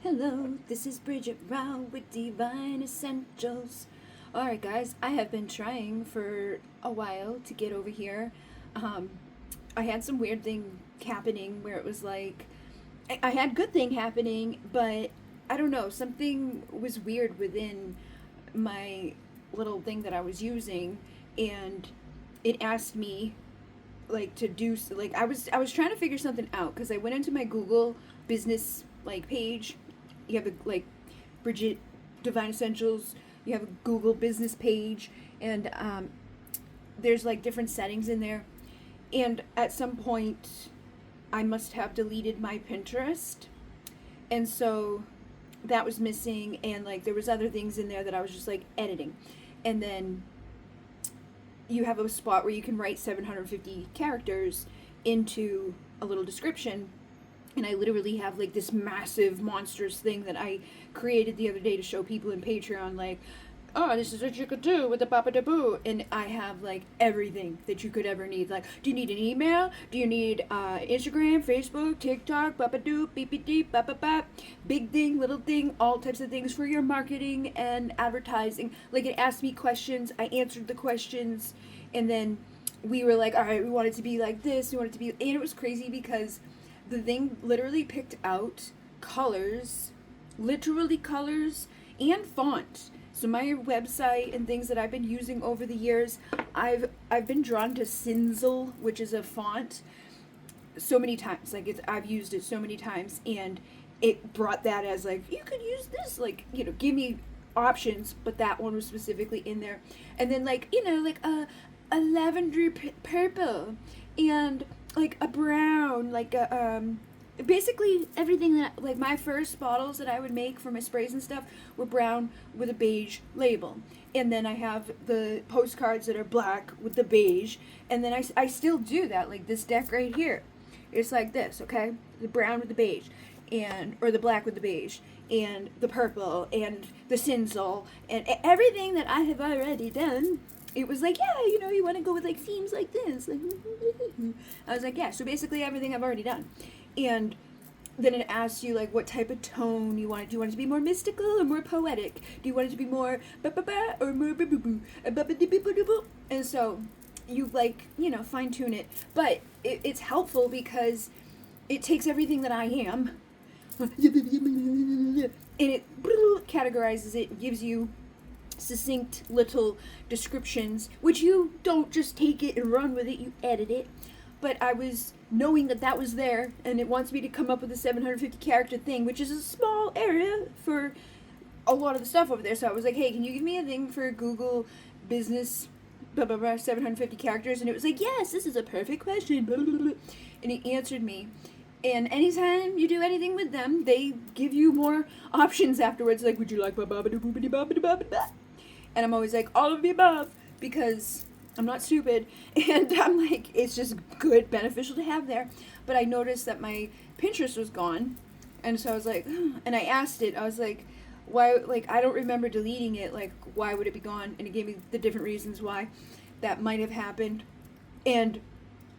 Hello, this is Bridget Rao with Divine Essentials. Alright, guys, I have been trying for a while to get over here. Um, I had some weird thing happening where it was like, I had good thing happening, but I don't know, something was weird within my little thing that I was using, and it asked me like to do like I was trying to figure something out because I went into my Google business like page. You have a like Bridget Divine Essentials. You have a Google business page, and there's like different settings in there. And at some point, I must have deleted my Pinterest, and so that was missing. And like there was other things in there that I was just like editing, and then you have a spot where you can write 750 characters into a little description. And I literally have like this massive monstrous thing that I created the other day to show people in Patreon, like, oh, this is what you could do with the Baba Da Boo. And I have like everything that you could ever need. Like, do you need an email? Do you need Instagram, Facebook, TikTok, Baba Doo, beep beep beep, bop bop, big thing, little thing, all types of things for your marketing and advertising. Like, it asked me questions, I answered the questions, and then we were like, all right, we want it to be like this, we want it to be, and it was crazy because the thing literally picked out colors, literally colors, and font. So my website and things that I've been using over the years, I've been drawn to Cinzel, which is a font, so many times. Like I've used it so many times, and it brought that as like, you could use this, like, you know, give me options, but that one was specifically in there. And then like, you know, like a lavender purple, and like a brown, like a basically everything that, like, my first bottles that I would make for my sprays and stuff were brown with a beige label. And then I have the postcards that are black with the beige, and then I still do that. Like this deck right here, it's like this, okay, the brown with the beige, and or the black with the beige, and the purple, and the Cinzel, and everything that I have already done. It was like, yeah, you know, you want to go with like themes like this. Like, I was like, yeah. So basically, everything I've already done, and then it asks you like what type of tone you want it. Do you want it to be more mystical or more poetic? Do you want it to be more ba ba ba or more ba ba boo ba ba dee boo boo boo? And so you like, you know, fine tune it, but it's helpful because it takes everything that I am, and it categorizes it, and gives you succinct little descriptions, which you don't just take it and run with it, you edit it. But I was knowing that that was there, and it wants me to come up with a 750 character thing, which is a small area for a lot of the stuff over there. So I was like, hey, can you give me a thing for Google business, blah blah blah, 750 characters? And it was like, yes, this is a perfect question, blah, blah, blah. And he answered me. And anytime you do anything with them, they give you more options afterwards, like, would you like blah blah blah blah blah blah blah? And I'm always like, all of the above, because I'm not stupid. And I'm like, it's just good, beneficial to have there. But I noticed that my Pinterest was gone. And so I was like, and I asked it, I was like, why, like, I don't remember deleting it. Like, why would it be gone? And it gave me the different reasons why that might have happened. And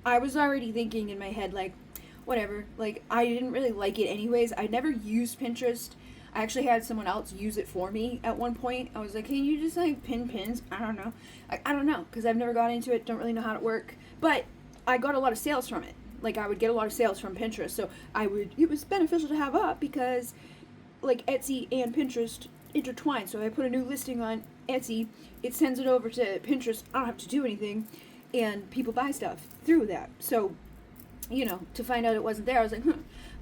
I was already thinking in my head, like, whatever. Like, I didn't really like it anyways. I never used Pinterest. I actually had someone else use it for me at one point. I was like, can you just like pin pins? I don't know. I don't know, because I've never got into it, don't really know how it work. But I got a lot of sales from it. Like, I would get a lot of sales from Pinterest. So it was beneficial to have up because like Etsy and Pinterest intertwine. So if I put a new listing on Etsy, it sends it over to Pinterest. I don't have to do anything, and people buy stuff through that. So, you know, to find out it wasn't there, I was like, huh.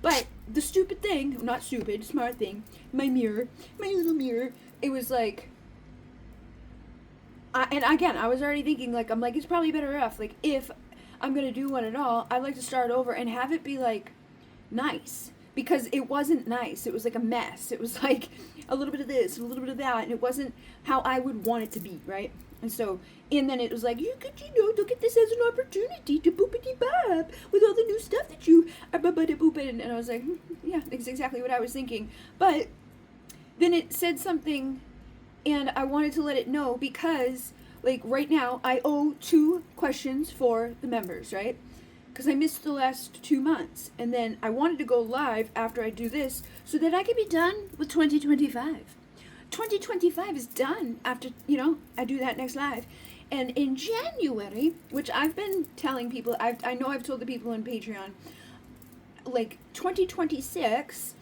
But the stupid thing, not stupid, smart thing, my little mirror, it was like, and again, I was already thinking, like, I'm like, it's probably better off, like, if I'm going to do one at all, I'd like to start over and have it be, like, nice. Because it wasn't nice. It was like a mess. It was like a little bit of this, a little bit of that, and it wasn't how I would want it to be, right? And so, and then it was like, you could, you know, look at this as an opportunity to boopity bop with all the new stuff that you are booping. And I was like, yeah, that's exactly what I was thinking. But then it said something, and I wanted to let it know because, like, right now, I owe 2 questions for the members, right? because I missed the last 2 months. And then I wanted to go live after I do this so that I could be done with 2025. 2025 is done after, I do that next live. And in January, which I've been telling people, I know I've told the people on Patreon, like 2026,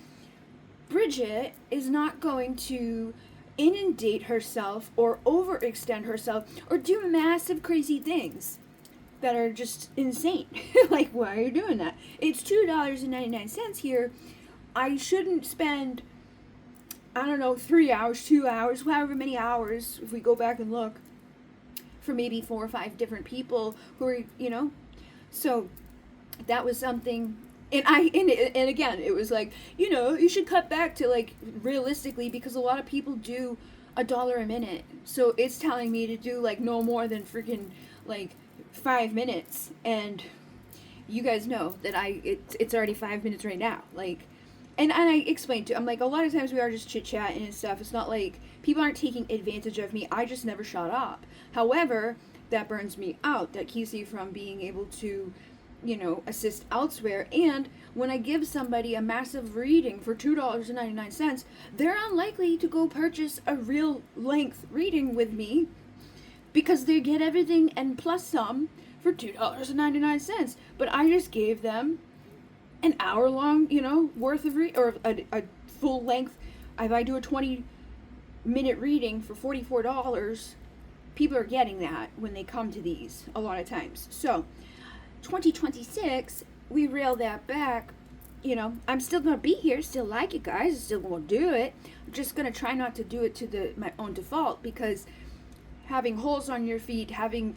Bridget is not going to inundate herself or overextend herself or do massive crazy things that are just insane. Like, why are you doing that? It's $2.99 here. I shouldn't spend, I don't know, 3 hours, 2 hours, however many hours, if we go back and look, for maybe 4 or 5 different people who are, so that was something. And again, it was like, you should cut back to, like, realistically, because a lot of people do $1 a minute. So it's telling me to do, like, no more than freaking, like, 5 minutes. And you guys know that it's already 5 minutes right now. Like, and I explained to, I'm like, a lot of times we are just chit-chatting and stuff. It's not like people aren't taking advantage of me. I just never shut up. However, that burns me out. That keeps me from being able to, assist elsewhere. And when I give somebody a massive reading for $2.99, they're unlikely to go purchase a real length reading with me because they get everything and plus some for $2.99. But I just gave them an hour long, worth of or a full length. If I do a 20-minute reading for $44, people are getting that when they come to these a lot of times. So 2026, we rail that back. I'm still going to be here, still like you guys, still going to do it. I'm just going to try not to do it to my own default, because having holes on your feet, having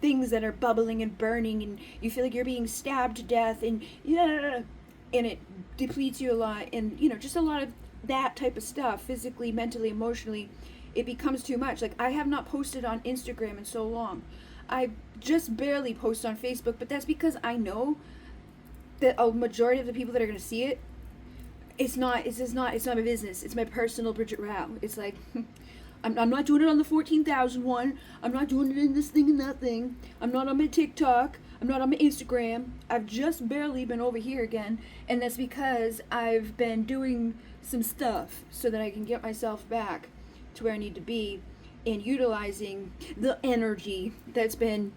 things that are bubbling and burning, and you feel like you're being stabbed to death, and it depletes you a lot, and just a lot of that type of stuff, physically, mentally, emotionally. It becomes too much. Like, I have not posted on Instagram in so long. I just barely post on Facebook, but that's because I know that a majority of the people that are going to see it, it's not my business. It's my personal Bridget Rao. It's like, I'm not doing it on the 14,000 one. I'm not doing it in this thing and that thing. I'm not on my TikTok. I'm not on my Instagram. I've just barely been over here again, and that's because I've been doing some stuff so that I can get myself back to where I need to be, and utilizing the energy that's been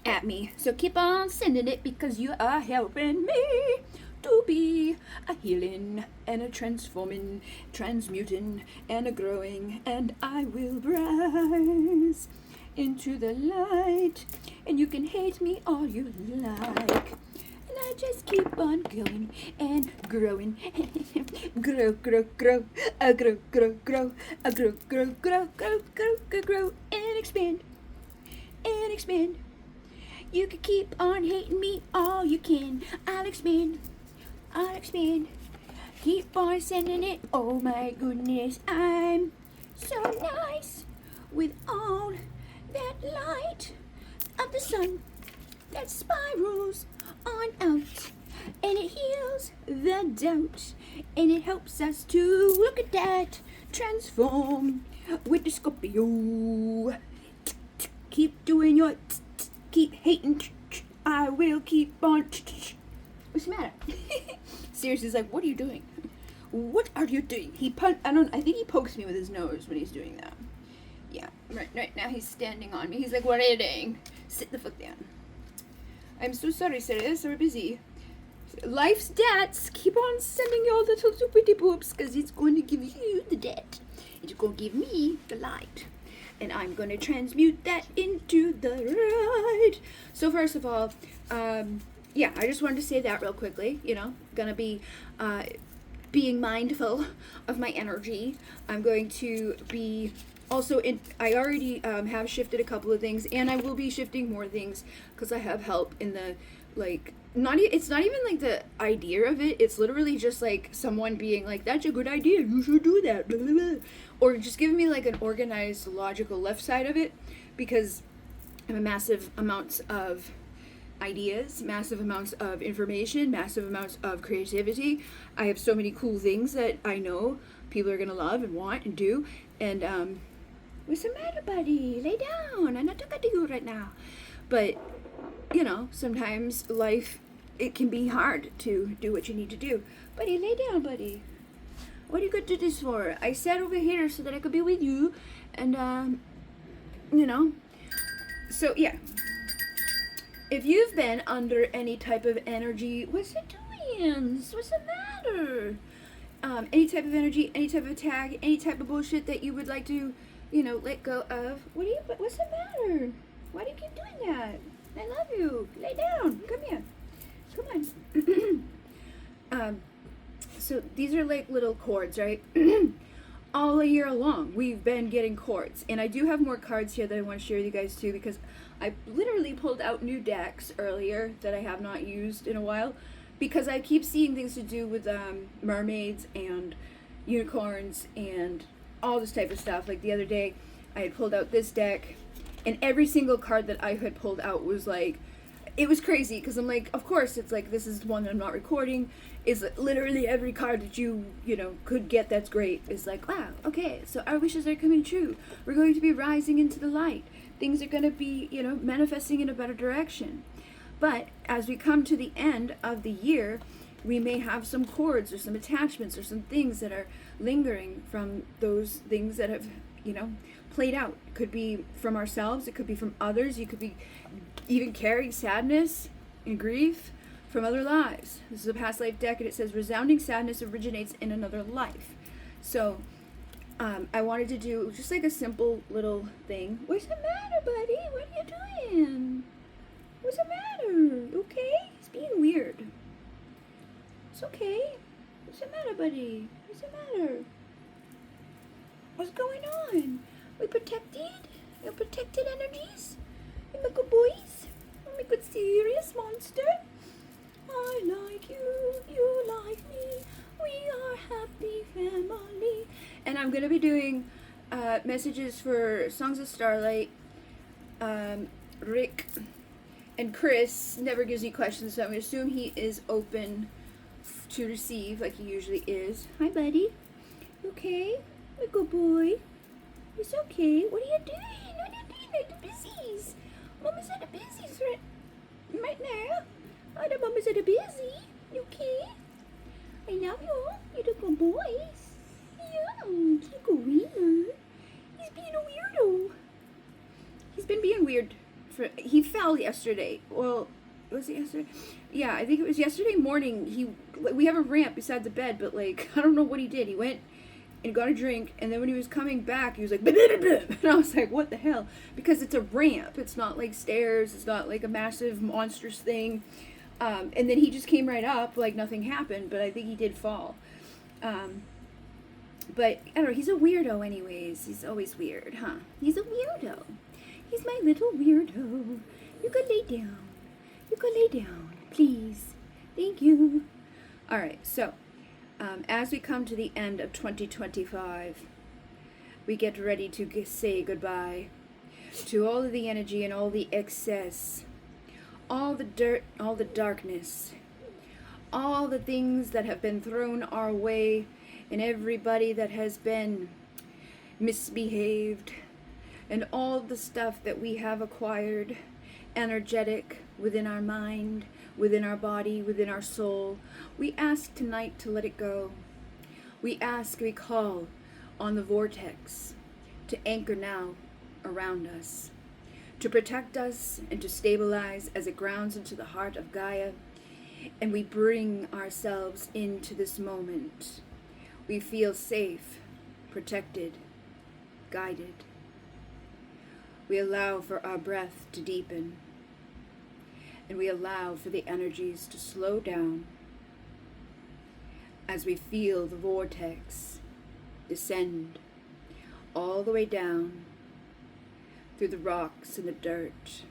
at me. So keep on sending it, because you are helping me to be a healing and a transforming, transmuting and a growing, and I will rise into the light, and you can hate me all you like. And I just keep on going and growing. Grow, grow, grow. Grow, grow, grow. Grow, grow, grow, grow, grow, grow, grow, and expand. And expand. You can keep on hating me all you can. I'll expand. I'll expand. Keep on sending it. Oh my goodness, I'm so nice with all that light of the sun that spirals on out, and it heals the doubt, and it helps us to look at that, transform with the Scorpio. Keep doing your keep hating. I will keep on. What's the matter? Seriously, he's like, what are you doing? What are you doing? I think he pokes me with his nose when he's doing that. Yeah, right now he's standing on me. He's like, what are you doing? Sit the fuck down. I'm so sorry, sir. It's so busy. Life's debts. Keep on sending your little pretty boobs, because it's going to give you the debt. It's going to give me the light. And I'm going to transmute that into the right. So first of all, yeah, I just wanted to say that real quickly. Going to be being mindful of my energy. I'm going to be also, I already have shifted a couple of things, and I will be shifting more things, because I have help in the, like, it's not even like the idea of it. It's literally just like someone being like, that's a good idea, you should do that, blah, blah, blah. Or just giving me like an organized, logical left side of it, because I have massive amounts of ideas, massive amounts of information, massive amounts of creativity. I have so many cool things that I know people are gonna love and want and do. And what's the matter, buddy? Lay down. I'm not talking to you right now. But you know, sometimes life, it can be hard to do what you need to do. Buddy, lay down, buddy. What are you going to do this for? I sat over here so that I could be with you. And, you know. So, yeah. If you've been under any type of energy, what's it doing? What's the matter? Any type of energy, any type of attack, any type of bullshit that you would like to, you know, let go of. What's the matter? Why do you keep doing that? I love you. Lay down. Come here. Come on. So these are like little cords, right? All year long, we've been getting cords. And I do have more cards here that I want to share with you guys too, because I literally pulled out new decks earlier that I have not used in a while, because I keep seeing things to do with mermaids and unicorns and all this type of stuff. Like the other day, I had pulled out this deck, and every single card that I had pulled out was like, it was crazy, because I'm like, of course, it's like, this is the one that I'm not recording, is literally every card that you know, could get that's great. It's like, wow, okay, so our wishes are coming true. We're going to be rising into the light. Things are going to be, you know, manifesting in a better direction. But as we come to the end of the year, we may have some cords or some attachments or some things that are lingering from those things that have, you know, played out. It could be from ourselves, it could be from others, you could be even carrying sadness and grief from other lives. This is a past life deck, and it says resounding sadness originates in another life. So I wanted to do just like a simple little thing. What's the matter, buddy? What are you doing? What's the matter? Okay? He's being weird. It's okay. What's the matter, buddy? What's the matter? What's going on? We protected? You protected energies? You my good boys? You my good serious monster? I like you. You like me. We are happy family. And I'm going to be doing messages for Songs of Starlight, Rick, and Chris never gives me questions, so I'm going to assume he is open to receive like he usually is. Hi, buddy. Okay? My good boy. It's okay. What are you doing? What are you doing at the busies? Mama's at the busies right now. Oh, the mama's at the busy. You okay? I love you. You're the good boys. Yeah, he's a weird. He's being a weirdo. He's been being weird. He fell yesterday. Well, was it yesterday? Yeah, I think it was yesterday morning. We have a ramp beside the bed, but like, I don't know what he did. He went and got a drink, and then when he was coming back, he was like, and I was like, what the hell? Because it's a ramp. It's not like stairs. It's not like a massive monstrous thing. And then he just came right up like nothing happened, but I think he did fall. But I don't know, he's a weirdo anyways. He's always weird, huh? He's a weirdo. He's my little weirdo. You could lay down. You could lay down, please. Thank you. Alright, so as we come to the end of 2025, we get ready to say goodbye to all of the energy and all the excess, all the dirt, all the darkness, all the things that have been thrown our way, and everybody that has been misbehaved, and all the stuff that we have acquired, energetic, within our mind, within our body, within our soul. We ask tonight to let it go. We call on the vortex to anchor now around us, to protect us and to stabilize as it grounds into the heart of Gaia, and we bring ourselves into this moment. We feel safe, protected, guided. We allow for our breath to deepen, and we allow for the energies to slow down as we feel the vortex descend all the way down through the rocks and the dirt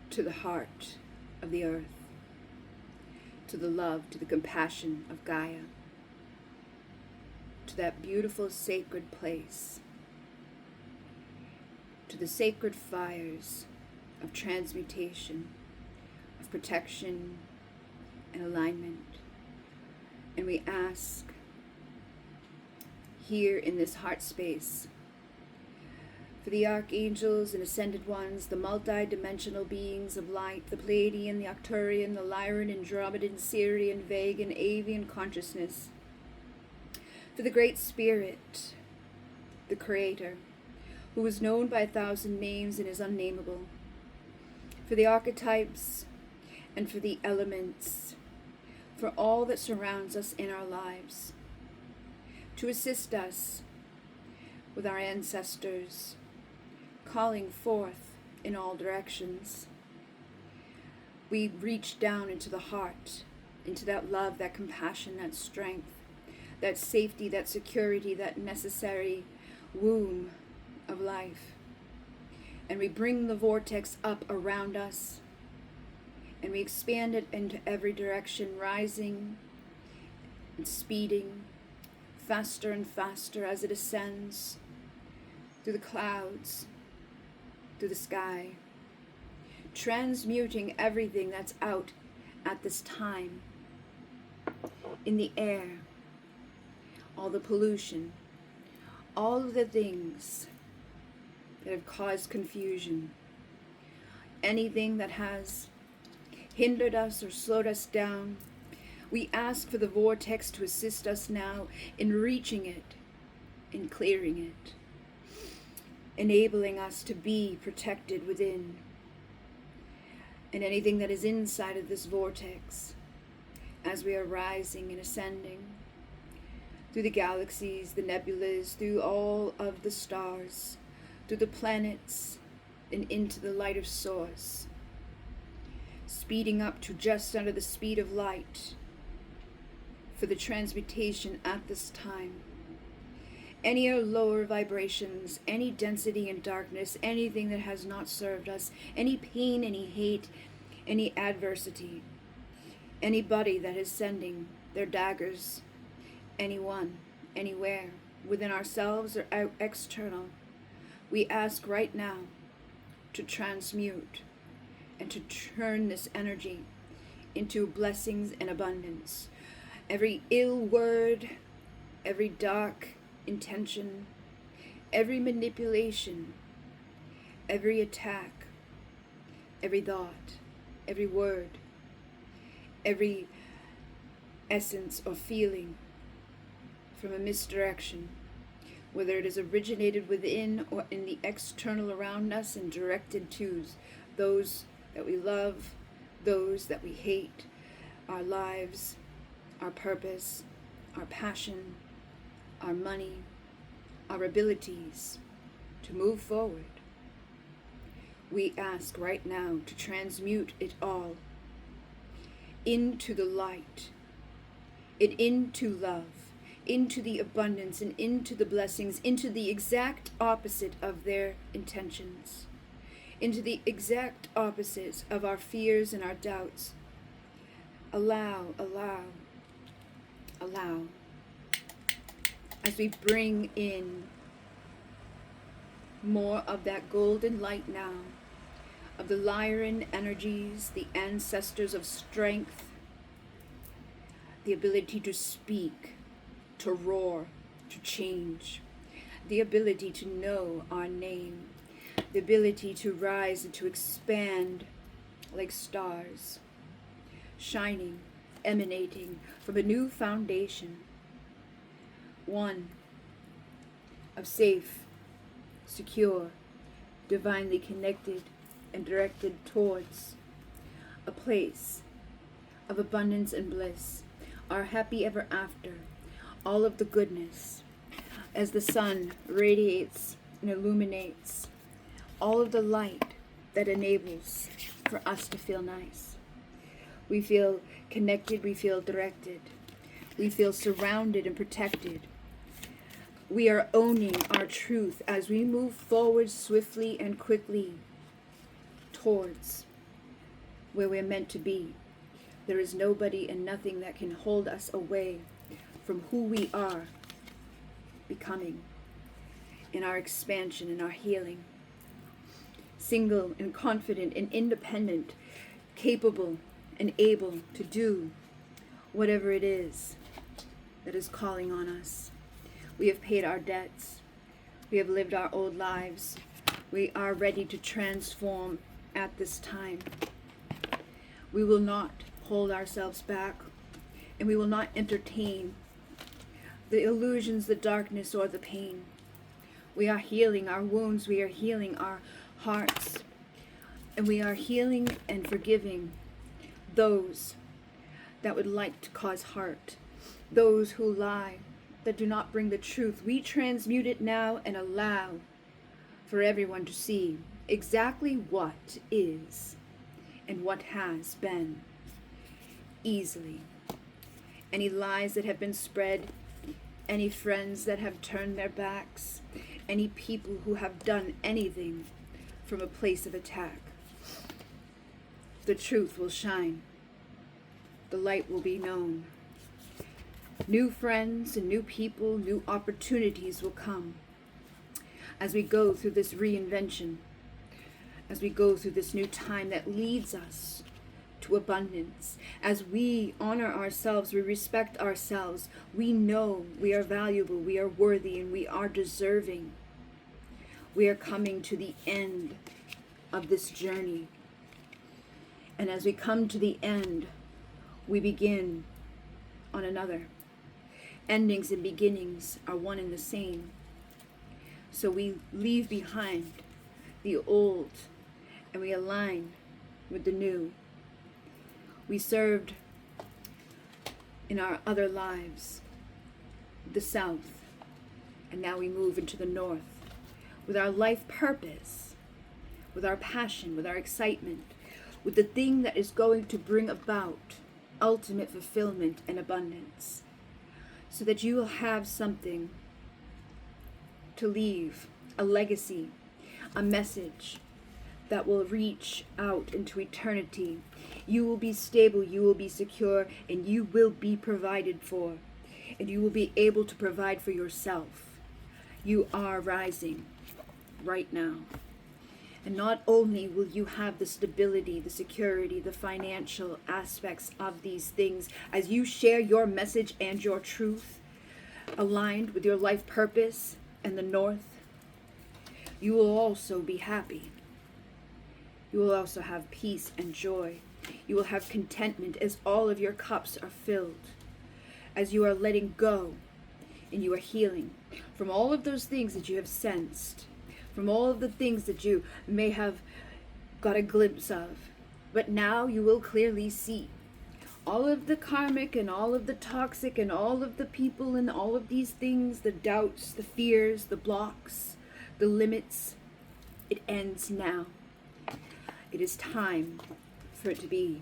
to the heart of the earth, to the love, to the compassion of Gaia, to that beautiful sacred place, to the sacred fires of transmutation, of protection and alignment. And we ask here in this heart space For the archangels and ascended ones, the multi-dimensional beings of light, the Pleiadian, the Arcturian, the Lyran, Andromedan, Sirian, Vegan, Avian consciousness. For the Great Spirit, the Creator, who is known by 1,000 names and is unnameable. For the archetypes and for the elements, for all that surrounds us in our lives, to assist us with our ancestors, calling forth in all directions. We reach down into the heart, into that love, that compassion, that strength, that safety, that security, that necessary womb of life. And we bring the vortex up around us, and we expand it into every direction, rising and speeding faster and faster as it ascends through the clouds, through the sky, transmuting everything that's out at this time in the air, all the pollution, all of the things that have caused confusion, anything that has hindered us or slowed us down. We ask for the vortex to assist us now in reaching it, in clearing it, enabling us to be protected within. And anything that is inside of this vortex, as we are rising and ascending through the galaxies, the nebulas, through all of the stars, through the planets, and into the light of source, speeding up to just under the speed of light for the transmutation at this time. Any lower vibrations, any density and darkness, anything that has not served us, any pain, any hate, any adversity, anybody that is sending their daggers, anyone, anywhere, within ourselves or out external, we ask right now to transmute and to turn this energy into blessings and abundance. Every ill word, every dark intention, every manipulation, every attack, every thought, every word, every essence or feeling from a misdirection, whether it is originated within or in the external around us and directed to those that we love, those that we hate, our lives, our purpose, our passion, our money, our abilities to move forward. We ask right now to transmute it all into the light, and into love, into the abundance, and into the blessings, into the exact opposite of their intentions, into the exact opposite of our fears and our doubts. Allow, as we bring in more of that golden light now, of the Lyran energies, the ancestors of strength, the ability to speak, to roar, to change, the ability to know our name, the ability to rise and to expand like stars, shining, emanating from a new foundation, one of safe, secure, divinely connected and directed towards a place of abundance and bliss, our happy ever after, all of the goodness, as the sun radiates and illuminates, all of the light that enables for us to feel nice. We feel connected, we feel directed, we feel surrounded and protected. We are owning our truth as we move forward swiftly and quickly towards where we're meant to be. There is nobody and nothing that can hold us away from who we are becoming in our expansion, in our healing. Single and confident and independent, capable and able to do whatever it is that is calling on us. We have paid our debts. We have lived our old lives. We are ready to transform at this time. We will not hold ourselves back, and we will not entertain the illusions, the darkness, or the pain. We are healing our wounds. We are healing our hearts. And we are healing and forgiving those that would like to cause hurt, those who lie, that do not bring the truth. We transmute it now and allow for everyone to see exactly what is and what has been, easily. Any lies that have been spread, any friends that have turned their backs, any people who have done anything from a place of attack. The truth will shine. The light will be known. New friends and new people, new opportunities will come as we go through this reinvention, as we go through this new time that leads us to abundance. As we honor ourselves, we respect ourselves, we know we are valuable, we are worthy, and we are deserving. We are coming to the end of this journey. And as we come to the end, we begin on another. Endings and beginnings are one and the same. So we leave behind the old and we align with the new. We served in our other lives the south, and now we move into the north with our life purpose, with our passion, with our excitement, with the thing that is going to bring about ultimate fulfillment and abundance, so that you will have something to leave, a legacy, a message that will reach out into eternity. You will be stable, you will be secure, and you will be provided for, and you will be able to provide for yourself. You are rising right now. And not only will you have the stability, the security, the financial aspects of these things as you share your message and your truth aligned with your life purpose and the north, you will also be happy. You will also have peace and joy. You will have contentment as all of your cups are filled, as you are letting go and you are healing from all of those things that you have sensed, from all of the things that you may have got a glimpse of. But now you will clearly see all of the karmic and all of the toxic and all of the people and all of these things, the doubts, the fears, the blocks, the limits. It ends now. It is time for it to be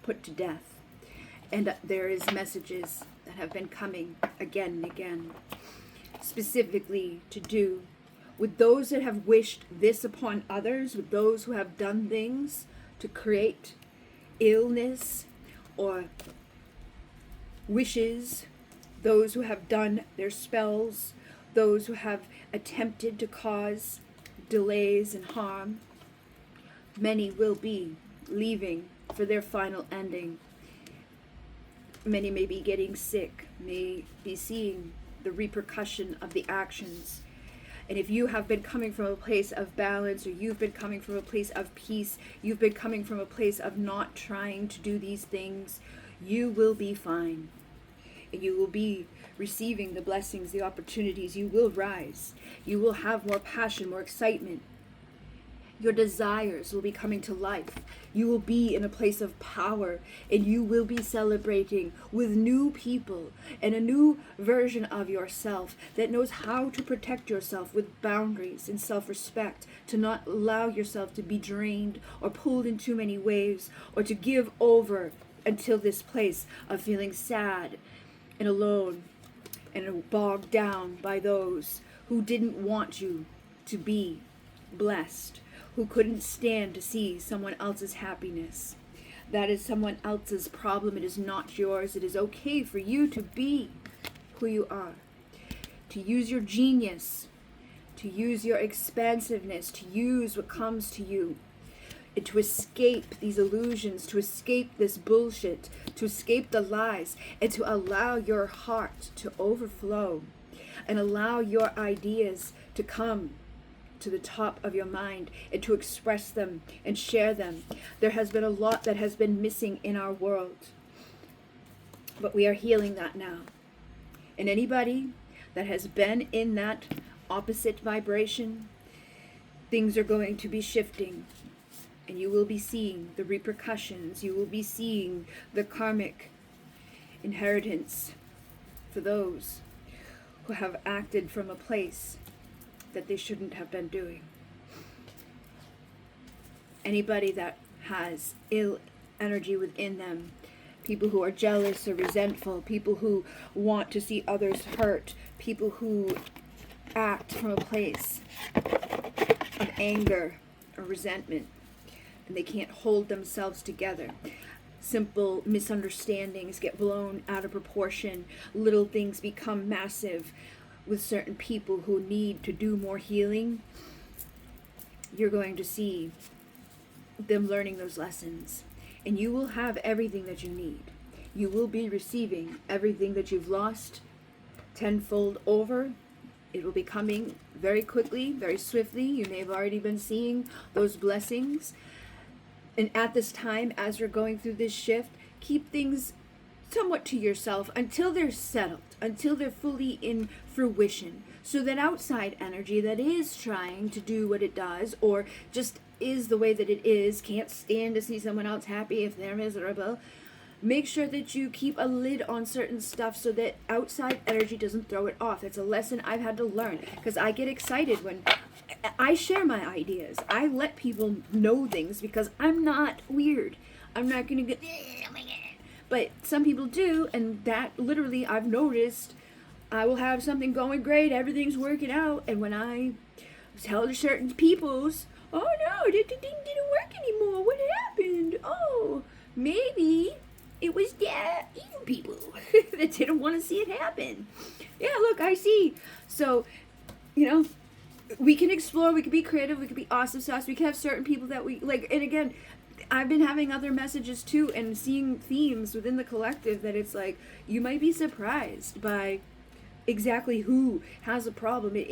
put to death. And there is messages that have been coming again and again, specifically to do with those that have wished this upon others, with those who have done things to create illness or wishes, those who have done their spells, those who have attempted to cause delays and harm. Many will be leaving for their final ending. Many may be getting sick, may be seeing the repercussion of the actions. And if you have been coming from a place of balance, or you've been coming from a place of peace, you've been coming from a place of not trying to do these things, you will be fine. And you will be receiving the blessings, the opportunities. You will rise. You will have more passion, more excitement. Your desires will be coming to life. You will be in a place of power, and you will be celebrating with new people and a new version of yourself that knows how to protect yourself with boundaries and self-respect, to not allow yourself to be drained or pulled in too many waves, or to give over until this place of feeling sad and alone and bogged down by those who didn't want you to be blessed, who couldn't stand to see someone else's happiness. That is someone else's problem. It is not yours. It is okay for you to be who you are, to use your genius, to use your expansiveness, to use what comes to you, and to escape these illusions, to escape this bullshit, to escape the lies, and to allow your heart to overflow and allow your ideas to come to the top of your mind and to express them and share them. There has been a lot that has been missing in our world, but we are healing that now. And anybody that has been in that opposite vibration, things are going to be shifting, and you will be seeing the repercussions. You will be seeing the karmic inheritance for those who have acted from a place that they shouldn't have been doing. Anybody that has ill energy within them, people who are jealous or resentful, people who want to see others hurt, people who act from a place of anger or resentment, and they can't hold themselves together. Simple misunderstandings get blown out of proportion. Little things become massive with certain people who need to do more healing. You're going to see them learning those lessons, and you will have everything that you need. You will be receiving everything that you've lost tenfold over. It will be coming very quickly, very swiftly. You may have already been seeing those blessings. And at this time, as you're going through this shift, keep things somewhat to yourself until they're settled, until they're fully in fruition. So that outside energy that is trying to do what it does, or just is the way that it is, can't stand to see someone else happy if they're miserable, make sure that you keep a lid on certain stuff so that outside energy doesn't throw it off. It's a lesson I've had to learn, because I get excited when I share my ideas. I let people know things because I'm not weird. I'm not going to go, but some people do, and that literally I've noticed. I will have something going great, everything's working out, and when I tell to certain peoples, oh no, it didn't work anymore, what happened? Oh, maybe it was the evil people that didn't want to see it happen. Yeah, look, I see. So, you know, we can explore, we can be creative, we can be awesome sauce, we can have certain people that we like. And again, I've been having other messages too, and seeing themes within the collective that it's like, you might be surprised by exactly who has a problem. And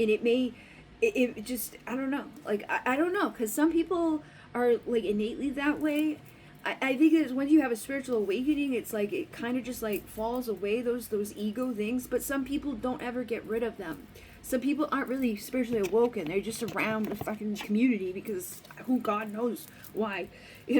it just, I don't know, like, I don't know, because some people are like innately that way. I think it's when you have a spiritual awakening, it's like it kind of just like falls away, those ego things, but some people don't ever get rid of them. Some people aren't really spiritually awoken. They're just around the fucking community because who God knows why, you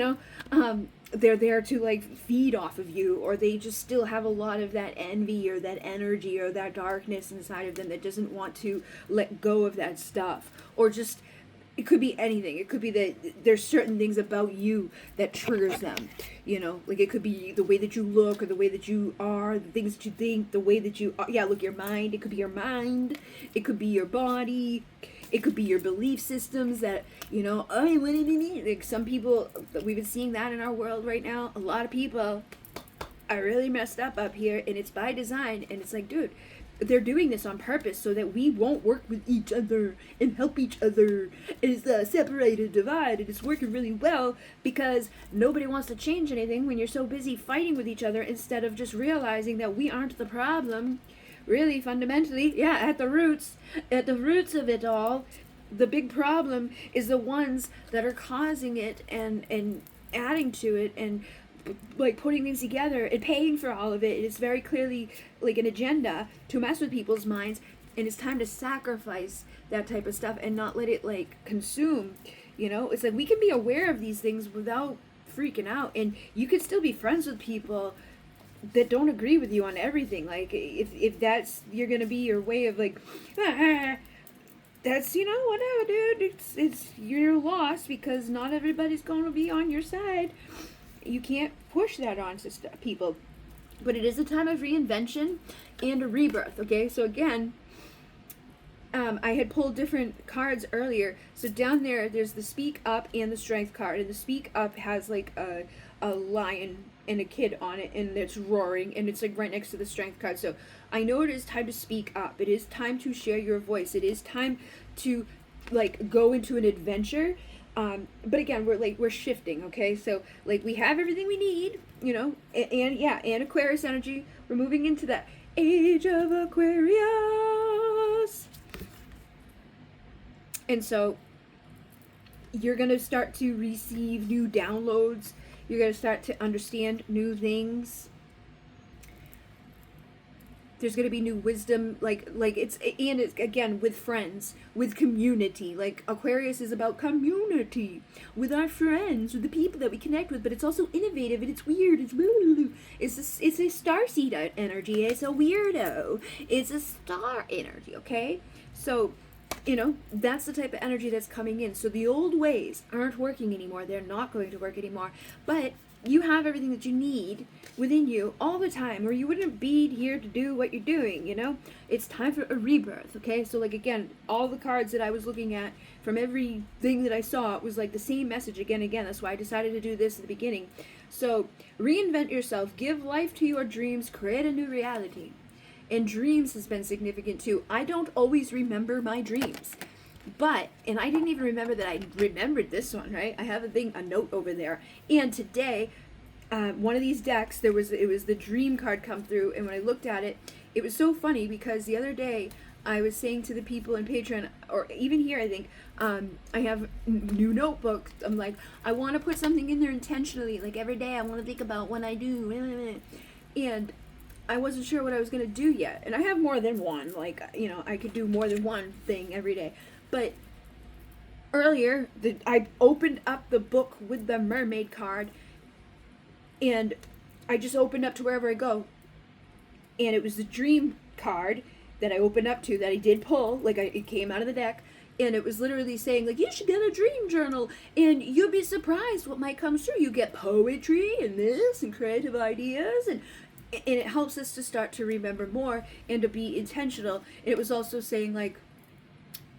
know? They're there to like feed off of you, or they just still have a lot of that envy or that energy or that darkness inside of them that doesn't want to let go of that stuff. Or just, it could be anything. It could be that there's certain things about you that triggers them, you know, like it could be the way that you look or the way that you are, the things that you think, the way that you are. Yeah, look, your mind. It could be your mind. It could be your body. It could be your belief systems that, you know, like some people, we've been seeing that in our world right now. A lot of people are really messed up here, and it's by design. And it's like, dude, they're doing this on purpose so that we won't work with each other and help each other. It's separated, divided. It's working really well because nobody wants to change anything when you're so busy fighting with each other instead of just realizing that we aren't the problem. Really, fundamentally, yeah, at the roots of it all, the big problem is the ones that are causing it and adding to it and like putting things together and paying for all of it. It's very clearly like an agenda to mess with people's minds, and it's time to sacrifice that type of stuff and not let it like consume, you know? It's like we can be aware of these things without freaking out, and you can still be friends with people that don't agree with you on everything. Like if that's you're gonna be your way of like that's, you know, whatever, dude, it's your loss because not everybody's gonna be on your side. You can't push that on to people, but it is a time of reinvention and a rebirth. Okay, so again, I had pulled different cards earlier. So down there's the Speak Up and the Strength card, and the Speak Up has like a lion and a kid on it, and it's roaring, and it's like right next to the Strength card. So I know it is time to speak up. It is time to share your voice. It is time to like go into an adventure. But again, we're shifting, okay? So like we have everything we need, you know, and Aquarius energy. We're moving into that age of Aquarius. And so you're going to start to receive new downloads. You're going to start to understand new things. There's going to be new wisdom, like it's again with friends, with community. Like Aquarius is about community, with our friends, with the people that we connect with. But it's also innovative and it's weird. It's a starseed energy. It's a weirdo. It's a star energy. Okay, so that's the type of energy that's coming in. So the old ways aren't working anymore. They're not going to work anymore. But you have everything that you need within you all the time, or you wouldn't be here to do what you're doing, It's time for a rebirth, okay? So, like, again, all the cards that I was looking at from everything that I saw, it was like the same message again and again. That's why I decided to do this at the beginning. So, reinvent yourself, give life to your dreams, create a new reality. And dreams has been significant too. I don't always remember my dreams. And I didn't even remember that I remembered this one, right? I have a note over there. And today, one of these decks, it was the dream card come through, and when I looked at it, it was so funny because the other day I was saying to the people in Patreon, or even here, I think, I have new notebooks. I'm like, I want to put something in there intentionally. Like every day I want to think about what I do. And I wasn't sure what I was going to do yet. And I have more than one. Like, I could do more than one thing every day. But earlier, I opened up the book with the mermaid card, and I just opened up to wherever I go. And it was the dream card that I opened up to that I did pull. Like, it came out of the deck. And it was literally saying, like, you should get a dream journal, and you'll be surprised what might come through. You get poetry and this and creative ideas, and it helps us to start to remember more and to be intentional. And it was also saying, like,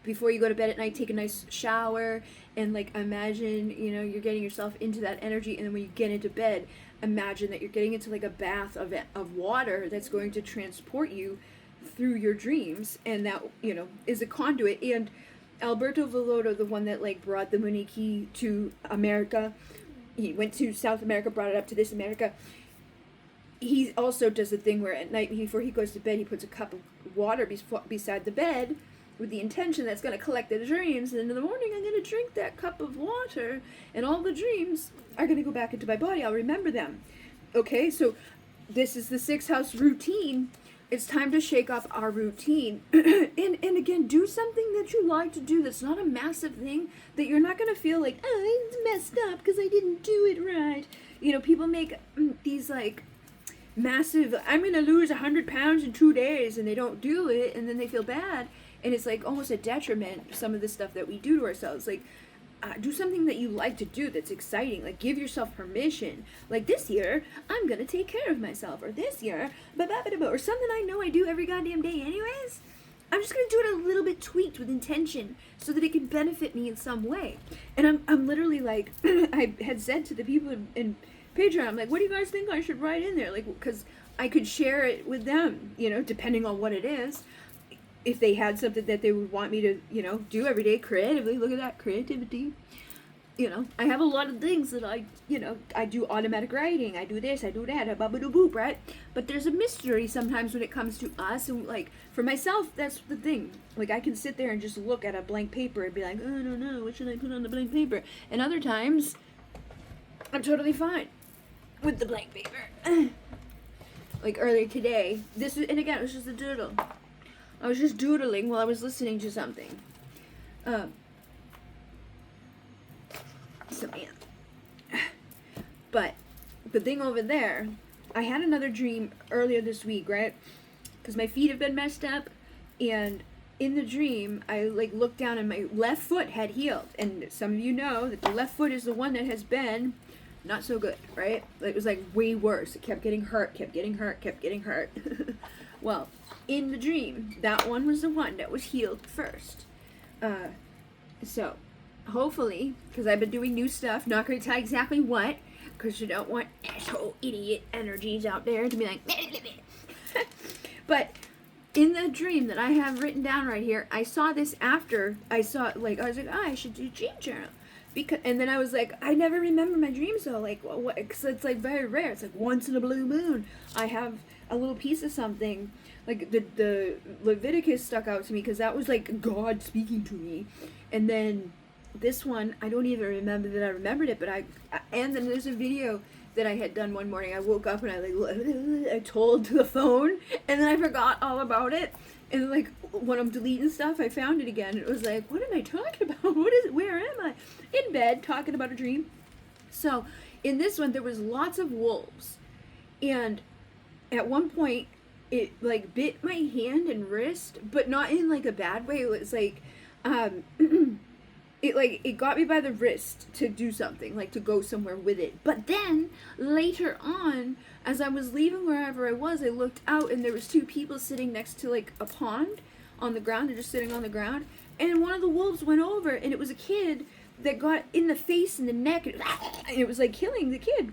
before you go to bed at night, take a nice shower and, like, imagine, you're getting yourself into that energy. And then when you get into bed, imagine that you're getting into, like, a bath of water that's going to transport you through your dreams. And that, is a conduit. And Alberto Villoldo, the one that, like, brought the Muniki to America, he went to South America, brought it up to this America. He also does a thing where at night, before he goes to bed, he puts a cup of water beside the bed, with the intention that's going to collect the dreams, and in the morning I'm going to drink that cup of water, and all the dreams are going to go back into my body. I'll remember them. Okay, so this is the 6th house routine. It's time to shake up our routine. and again, do something that you like to do that's not a massive thing, that you're not going to feel like, oh, it's messed up because I didn't do it right. People make these, like, massive, I'm going to lose 100 pounds in 2 days, and they don't do it, and then they feel bad. And it's like almost a detriment, some of the stuff that we do to ourselves. Like, do something that you like to do that's exciting. Like, give yourself permission. Like, this year, I'm going to take care of myself. Or this year, or something I know I do every goddamn day anyways. I'm just going to do it a little bit tweaked with intention so that it can benefit me in some way. And I'm literally like, I had said to the people in Patreon, I'm like, what do you guys think I should write in there? Like, because I could share it with them, depending on what it is. If they had something that they would want me to, do every day creatively. Look at that creativity. I have a lot of things that I do automatic writing. I do this, I do that, boop, right? But there's a mystery sometimes when it comes to us. And, like, for myself, that's the thing. Like, I can sit there and just look at a blank paper and be like, oh, I don't know, what should I put on the blank paper? And other times, I'm totally fine with the blank paper. Like earlier today, and again, it was just a doodle. I was just doodling while I was listening to something. But the thing over there, I had another dream earlier this week, right? Because my feet have been messed up, and in the dream, I, like, looked down and my left foot had healed. And some of you know that the left foot is the one that has been not so good, right? It was, like, way worse. It kept getting hurt. Well, in the dream, that one was the one that was healed first. So, hopefully, because I've been doing new stuff, not going to tell exactly what, because you don't want asshole idiot energies out there to be like, but in the dream that I have written down right here, I saw this after I saw, like, I was like, I should do dream journal. And then I was like, I never remember my dreams though, like, because it's, like, very rare. It's like once in a blue moon I have a little piece of something. like the Leviticus stuck out to me because that was like God speaking to me, and then this one I don't even remember that I remembered it, but and then there's a video that I had done one morning. I woke up and I told the phone, and then I forgot all about it. And like when I'm deleting stuff, I found it again. It was like, what am I talking about? What is it? Where am I? In bed talking about a dream. So in this one, there was lots of wolves, and at one point, it like bit my hand and wrist, but not in like a bad way. It was like, it got me by the wrist to do something, like to go somewhere with it. But then later on, as I was leaving wherever I was, I looked out and there was two people sitting next to like a pond on the ground. They're just sitting on the ground, and one of the wolves went over, and it was a kid that got in the face and the neck, and it was like killing the kid.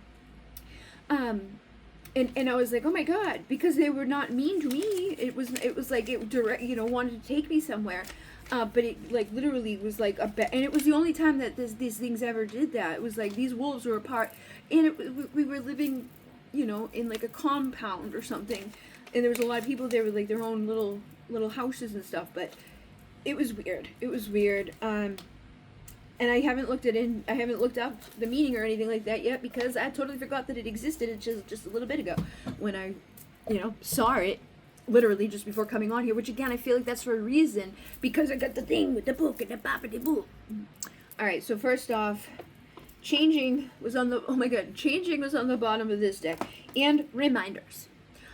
And I was like, oh my God, because they were not mean to me. It was like it direct, wanted to take me somewhere. But it like literally was like and it was the only time that these things ever did that. It was like these wolves were apart, and we were living, in like a compound or something, and there was a lot of people there with like their own little houses and stuff. But it was weird. It was weird. And I haven't looked up the meaning or anything like that yet because I totally forgot that it existed. It's just a little bit ago when I, saw it. Literally just before coming on here, which again, I feel like that's for a reason, because I got the thing with the book and the boppity boo. Alright, so first off, changing was on the bottom of this deck, and reminders.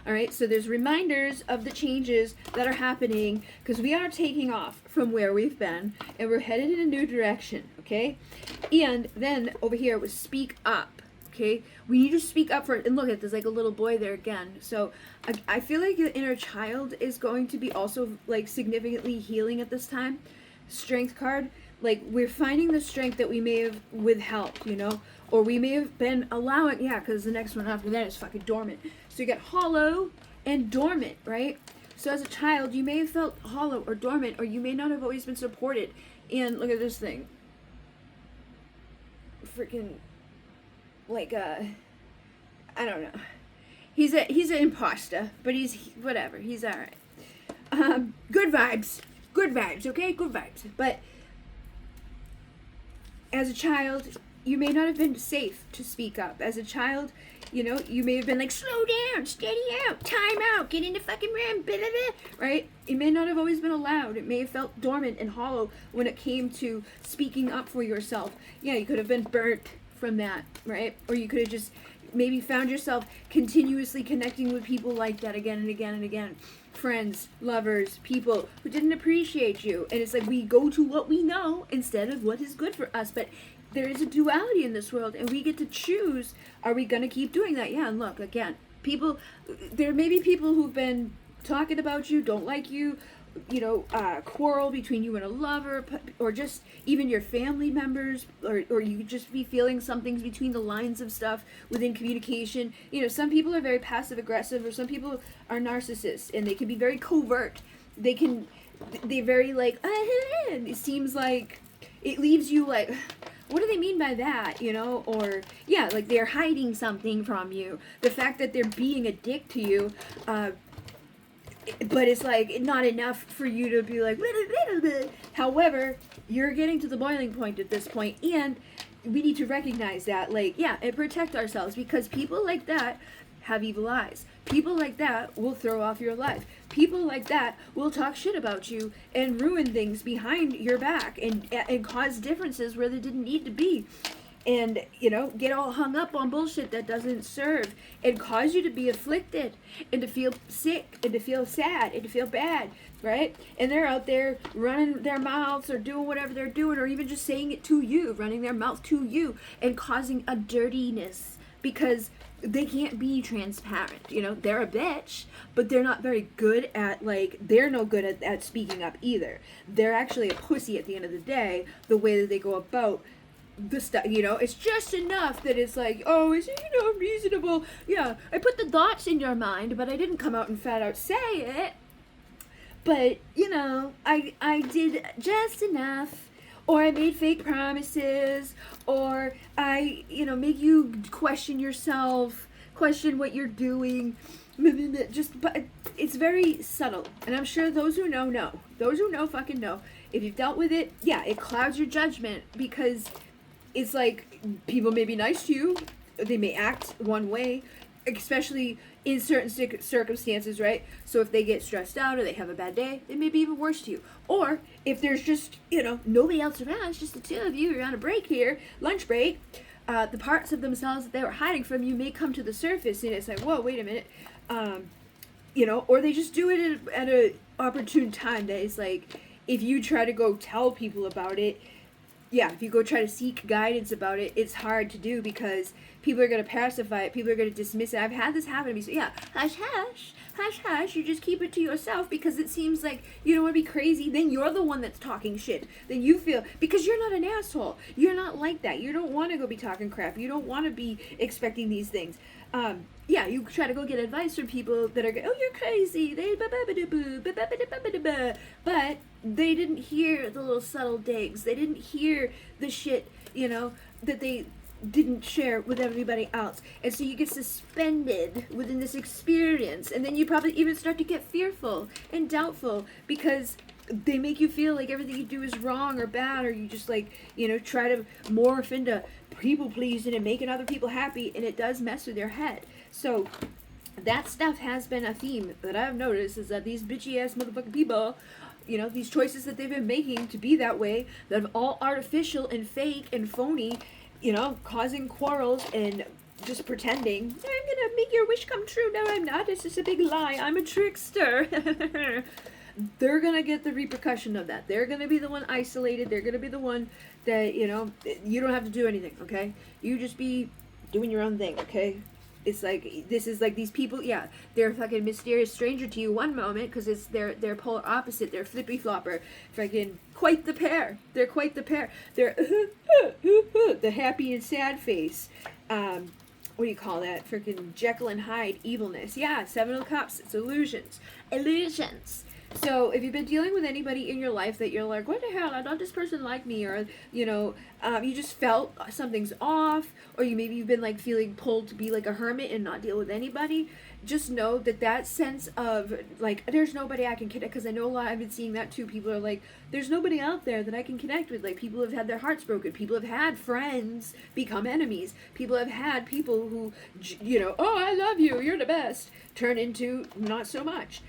Alright, so there's reminders of the changes that are happening, because we are taking off from where we've been, and we're headed in a new direction, okay? And then over here was speak up. Okay, we need to speak up for it. And look at there's like a little boy there again. So I feel like the inner child is going to be also like significantly healing at this time. Strength card, like we're finding the strength that we may have withheld, or we may have been allowing, because the next one after that is fucking dormant. So you got hollow and dormant, right? So as a child, you may have felt hollow or dormant, or you may not have always been supported. And look at this thing. Freaking like I don't know. He's an imposter, but he's whatever. He's all right. Good vibes, okay, good vibes. But as a child, you may not have been safe to speak up. As a child, you may have been like, slow down, steady out, time out, get in the fucking room, blah, blah, blah, right? It may not have always been allowed. It may have felt dormant and hollow when it came to speaking up for yourself. Yeah, you could have been burnt from that, right? Or you could have just maybe found yourself continuously connecting with people like that again and again and again. Friends, lovers, people who didn't appreciate you. And it's like we go to what we know instead of what is good for us. But there is a duality in this world, and we get to choose, are we going to keep doing that? Yeah, and look, again, there may be people who've been talking about you, don't like you, quarrel between you and a lover, or just even your family members, or you could just be feeling something's between the lines of stuff within communication. Some people are very passive aggressive, or some people are narcissists, and they can be very covert. They're very like, it seems like it leaves you like, what do they mean by that, or like they're hiding something from you. The fact that they're being a dick to you, but it's like not enough for you to be like, however, you're getting to the boiling point at this point, and we need to recognize that, and protect ourselves, because people like that have evil eyes. People like that will throw off your life. People like that will talk shit about you and ruin things behind your back and cause differences where they didn't need to be. And, get all hung up on bullshit that doesn't serve, and cause you to be afflicted and to feel sick and to feel sad and to feel bad, right? And they're out there running their mouths or doing whatever they're doing, or even just saying it to you, running their mouth to you and causing a dirtiness because they can't be transparent. They're a bitch, but they're not very good at, they're no good at speaking up either. They're actually a pussy at the end of the day, the way that they go about the stuff, it's just enough that it's like, oh, is it, reasonable? Yeah, I put the thoughts in your mind, but I didn't come out and flat out say it. But, I did just enough, or I made fake promises, or I, make you question yourself, question what you're doing. but it's very subtle, and I'm sure those who know. Those who know fucking know. If you've dealt with it, yeah, it clouds your judgment because it's like people may be nice to you, they may act one way, especially in certain circumstances, right? So if they get stressed out or they have a bad day, they may be even worse to you. Or if there's just, nobody else around, it's just the two of you, you're on a break here, lunch break, the parts of themselves that they were hiding from you may come to the surface, and it's like, whoa, wait a minute. Or they just do it at an opportune time that is like, if you try to go tell people about it, if you go try to seek guidance about it, it's hard to do because people are going to pacify it, people are going to dismiss it. I've had this happen to me, so hush, hush, hush, hush, you just keep it to yourself because it seems like you don't want to be crazy, then you're the one that's talking shit, then you feel, because you're not an asshole, you're not like that, you don't want to go be talking crap, you don't want to be expecting these things. You try to go get advice from people that are, oh, you're crazy, but they didn't hear the little subtle digs. They didn't hear the shit, that they didn't share with everybody else. And so you get suspended within this experience. And then you probably even start to get fearful and doubtful because they make you feel like everything you do is wrong or bad, or you just try to morph into people pleasing and making other people happy, and it does mess with your head. So that stuff has been a theme that I've noticed, is that these bitchy ass motherfucking people, these choices that they've been making to be that way, that are all artificial and fake and phony, causing quarrels and just pretending, I'm gonna make your wish come true. No, I'm not. It's just a big lie. I'm a trickster. They're going to get the repercussion of that. They're going to be the one isolated. They're going to be the one that, you don't have to do anything, okay? You just be doing your own thing, okay? It's like, this is like these people, they're a fucking mysterious stranger to you one moment because it's they're polar opposite. They're flippy flopper. Fucking quite the pair. They're quite the pair. They're the happy and sad face. What do you call that? Freaking Jekyll and Hyde evilness. Yeah, Seven of Cups. It's illusions. Illusions. So if you've been dealing with anybody in your life that you're like, what the hell, I thought this person liked me, or, you just felt something's off, or you've been like feeling pulled to be like a hermit and not deal with anybody, just know that sense of like, there's nobody I can connect, because I know I've been seeing that too. People are like, there's nobody out there that I can connect with. Like, people have had their hearts broken. People have had friends become enemies. People have had people who, oh, I love you, you're the best, turn into not so much.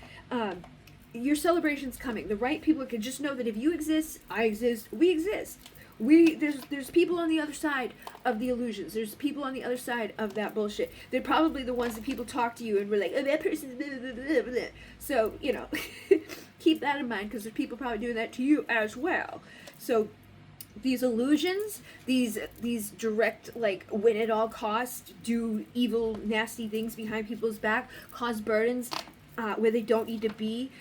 Your celebration's coming. The right people can just know that if you exist, I exist, we exist. There's people on the other side of the illusions. There's people on the other side of that bullshit. They're probably the ones that people talk to you and we're like, oh, that person's blah, blah, blah, blah, blah. So, keep that in mind because there's people probably doing that to you as well. So these illusions, these direct, like, win at all costs, do evil, nasty things behind people's back, cause burdens where they don't need to be,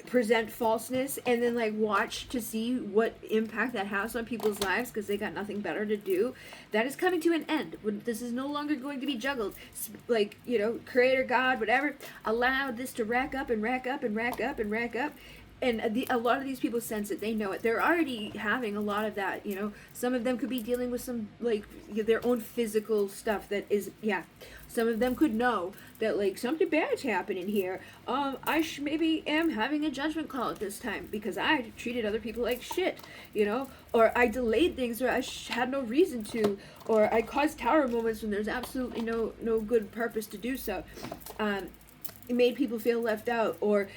present falseness, and then like watch to see what impact that has on people's lives because they got nothing better to do. That is coming to an end. This is no longer going to be juggled. Like, Creator God, whatever, allow this to rack up and rack up and rack up and rack up. And a lot of these people sense it. They know it. They're already having a lot of that, Some of them could be dealing with some, like, their own physical stuff that is, Some of them could know that, like, something bad's happening here. I maybe am having a judgment call at this time because I treated other people like shit, Or I delayed things or I had no reason to. Or I caused tower moments when there's absolutely no good purpose to do so. It made people feel left out, or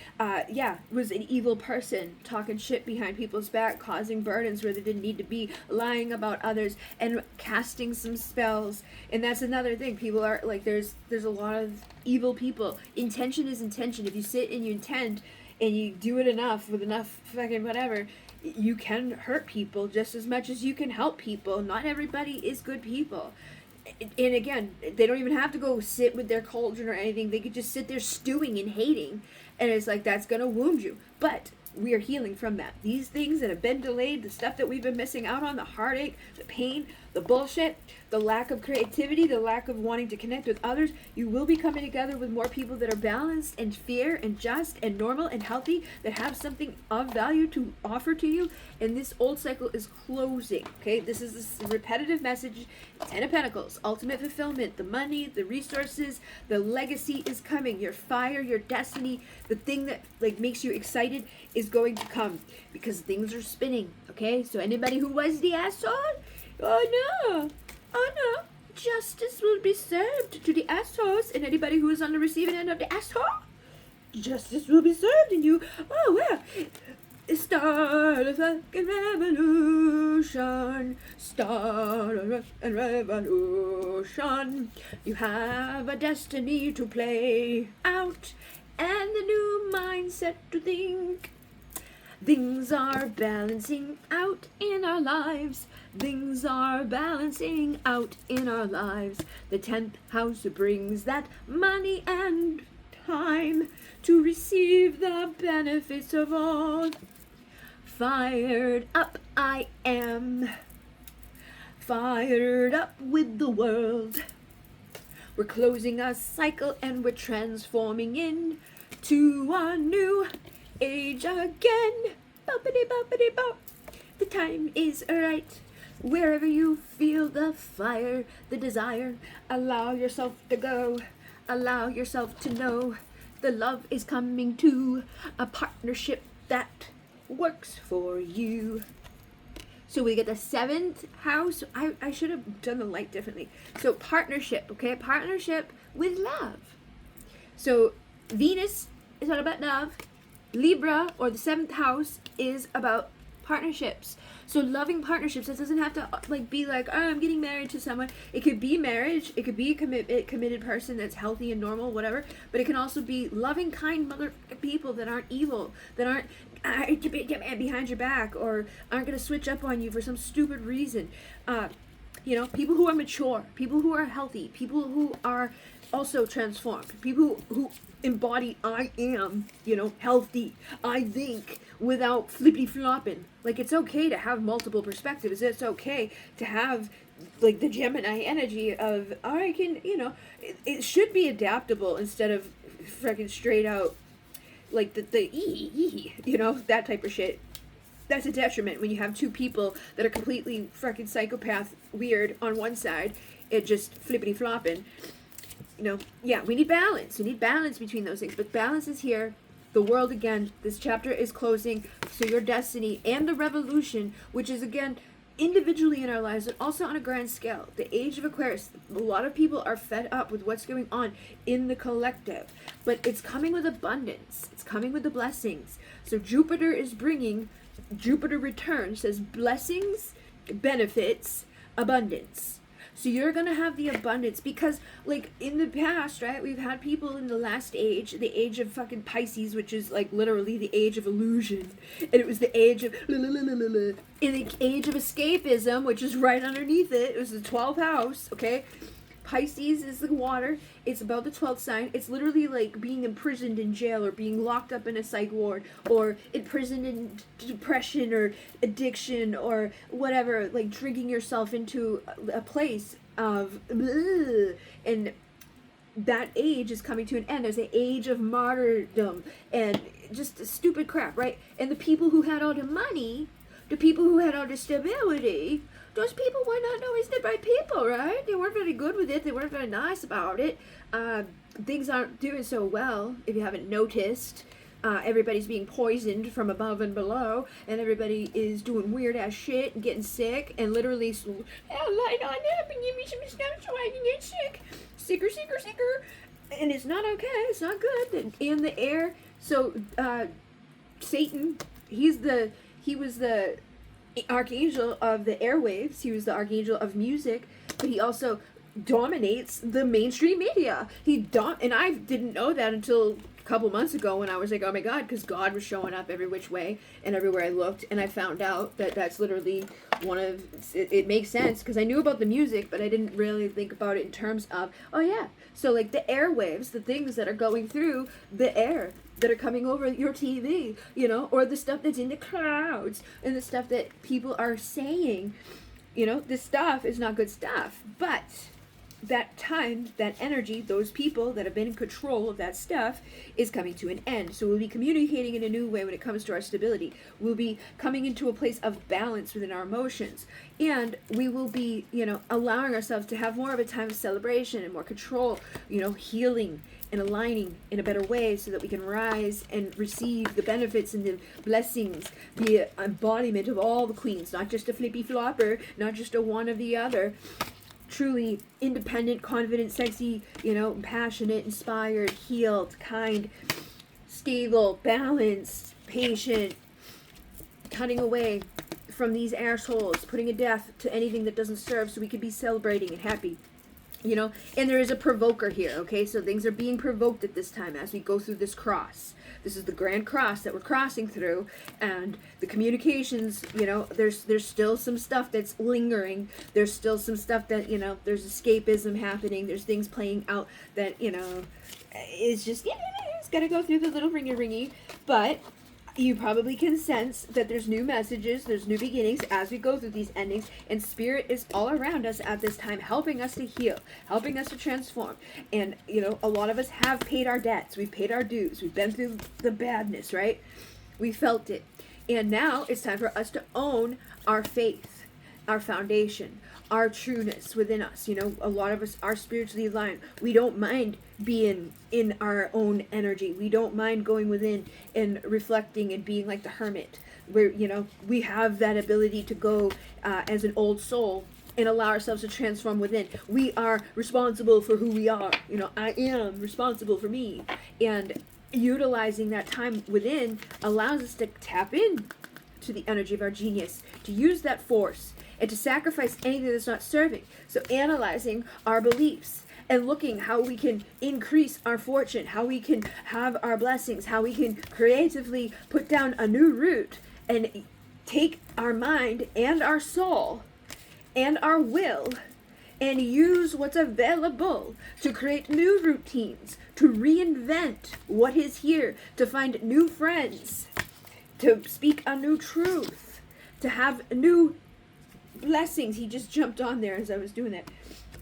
was an evil person talking shit behind people's back, causing burdens where they didn't need to be, lying about others, and casting some spells. And that's another thing. People are like, there's a lot of evil people. Intention is intention. If you sit and you intend and you do it enough with enough fucking whatever, you can hurt people just as much as you can help people. Not everybody is good people. And again, they don't even have to go sit with their cauldron or anything. They could just sit there stewing and hating. And it's like, that's going to wound you. But we are healing from that. These things that have been delayed, the stuff that we've been missing out on, the heartache, the pain, the bullshit, the lack of creativity, the lack of wanting to connect with others. You will be coming together with more people that are balanced and fair and just and normal and healthy, that have something of value to offer to you. And this old cycle is closing, okay? This is this repetitive message. Ten of Pentacles, ultimate fulfillment, the money, the resources, the legacy is coming. Your fire, your destiny, the thing that like makes you excited is going to come, because things are spinning, okay? So anybody who was the asshole, oh no, justice will be served to the assholes, and anybody who is on the receiving end of the asshole, justice will be served, and you, oh well, start a fucking revolution, start a fucking revolution, you have a destiny to play out, and a new mindset to think. Things are balancing out in our lives. Things are balancing out in our lives. The 10th house brings that money and time to receive the benefits of all. Fired up I am. Fired up with the world. We're closing a cycle and we're transforming into a new age again. Boppity boppity bop. The time is right. Wherever you feel the fire, the desire, allow yourself to go. Allow yourself to know the love is coming to a partnership that works for you. So we get the 7th house. I should have done the light differently. So partnership, okay? Partnership with love. So Venus is all about love. Libra, or the 7th house, is about partnerships. So loving partnerships, it doesn't have to like be like, oh, I'm getting married to someone. It could be marriage, it could be a committed person that's healthy and normal, whatever, but it can also be loving, kind mother people that aren't evil, that aren't behind your back, or aren't going to switch up on you for some stupid reason. You know, people who are mature, people who are healthy, people who are also transformed, people who embody I am, you know, healthy, I think, without flippity flopping. Like, it's okay to have multiple perspectives. It's okay to have like the Gemini energy of, I can, you know, it should be adaptable instead of freaking straight out like the you know, that type of shit. That's a detriment when you have two people that are completely freaking psychopath weird on one side, it just flippity flopping. You know, yeah, we need balance. We need balance between those things. But balance is here. The world, again, this chapter is closing. So your destiny and the revolution, which is, again, individually in our lives, but also on a grand scale. The age of Aquarius, a lot of people are fed up with what's going on in the collective. But it's coming with abundance. It's coming with the blessings. So Jupiter is bringing, Jupiter return says blessings, benefits, abundance. So you're going to have the abundance because, like, in the past, right, we've had people in the last age, the age of fucking Pisces, which is, like, literally the age of illusion. And it was the age of, in the age of escapism, which is right underneath it. It was the 12th house, okay? Pisces is the water. It's about the 12th sign. It's literally like being imprisoned in jail or being locked up in a psych ward or imprisoned in depression or addiction or whatever, like drinking yourself into a place of and that age is coming to an end. There's an age of martyrdom and just stupid crap, right? And the people who had all the money, the people who had all the stability, those people were not always the right people, right? They weren't very good with it. They weren't very nice about it. Things aren't doing so well, if you haven't noticed. Everybody's being poisoned from above and below, and everybody is doing weird-ass shit and getting sick, and literally, light on up and give me some stuff so I can get sick. Sicker. And it's not okay. It's not good. In the air, so Satan, he was the archangel of the airwaves. He was the archangel of music, but he also dominates the mainstream media. And I didn't know that until a couple months ago when I was like, oh my god, because God was showing up every which way and everywhere I looked, and I found out that that's literally it makes sense because I knew about the music, but I didn't really think about it in terms of, oh yeah, so like the airwaves, the things that are going through the air, that are coming over your TV, you know, or the stuff that's in the clouds and the stuff that people are saying. You know, this stuff is not good stuff. But that time, that energy, those people that have been in control of that stuff is coming to an end. So we'll be communicating in a new way when it comes to our stability. We'll be coming into a place of balance within our emotions. And we will be, you know, allowing ourselves to have more of a time of celebration and more control, you know, healing and aligning in a better way so that we can rise and receive the benefits and the blessings, the embodiment of all the queens, not just a flippy flopper, not just a one of the other. Truly independent, confident, sexy, you know, passionate, inspired, healed, kind, stable, balanced, patient, cutting away from these assholes, putting a death to anything that doesn't serve so we can be celebrating and happy. You know, and there is a provoker here, okay? So things are being provoked at this time as we go through this cross. This is the grand cross that we're crossing through, and the communications, you know, there's still some stuff that's lingering. There's still some stuff that, you know, there's escapism happening. There's things playing out that, you know, it's just, yeah, it's got to go through the little ringy. But you probably can sense that there's new messages, there's new beginnings as we go through these endings, and spirit is all around us at this time, helping us to heal, helping us to transform. And, you know, a lot of us have paid our debts, we've paid our dues, we've been through the badness, right? We felt it. And now it's time for us to own our faith, our foundation, our trueness within us. You know, a lot of us are spiritually aligned. We don't mind being in our own energy. We don't mind going within and reflecting and being like the hermit, where, you know, we have that ability to go as an old soul and allow ourselves to transform within. We are responsible for who we are. You know, I am responsible for me. And utilizing that time within allows us to tap in to the energy of our genius, to use that force, and to sacrifice anything that's not serving. So analyzing our beliefs and looking how we can increase our fortune, how we can have our blessings, how we can creatively put down a new route and take our mind and our soul and our will and use what's available to create new routines, to reinvent what is here, to find new friends, to speak a new truth, to have new blessings. He just jumped on there as I was doing that.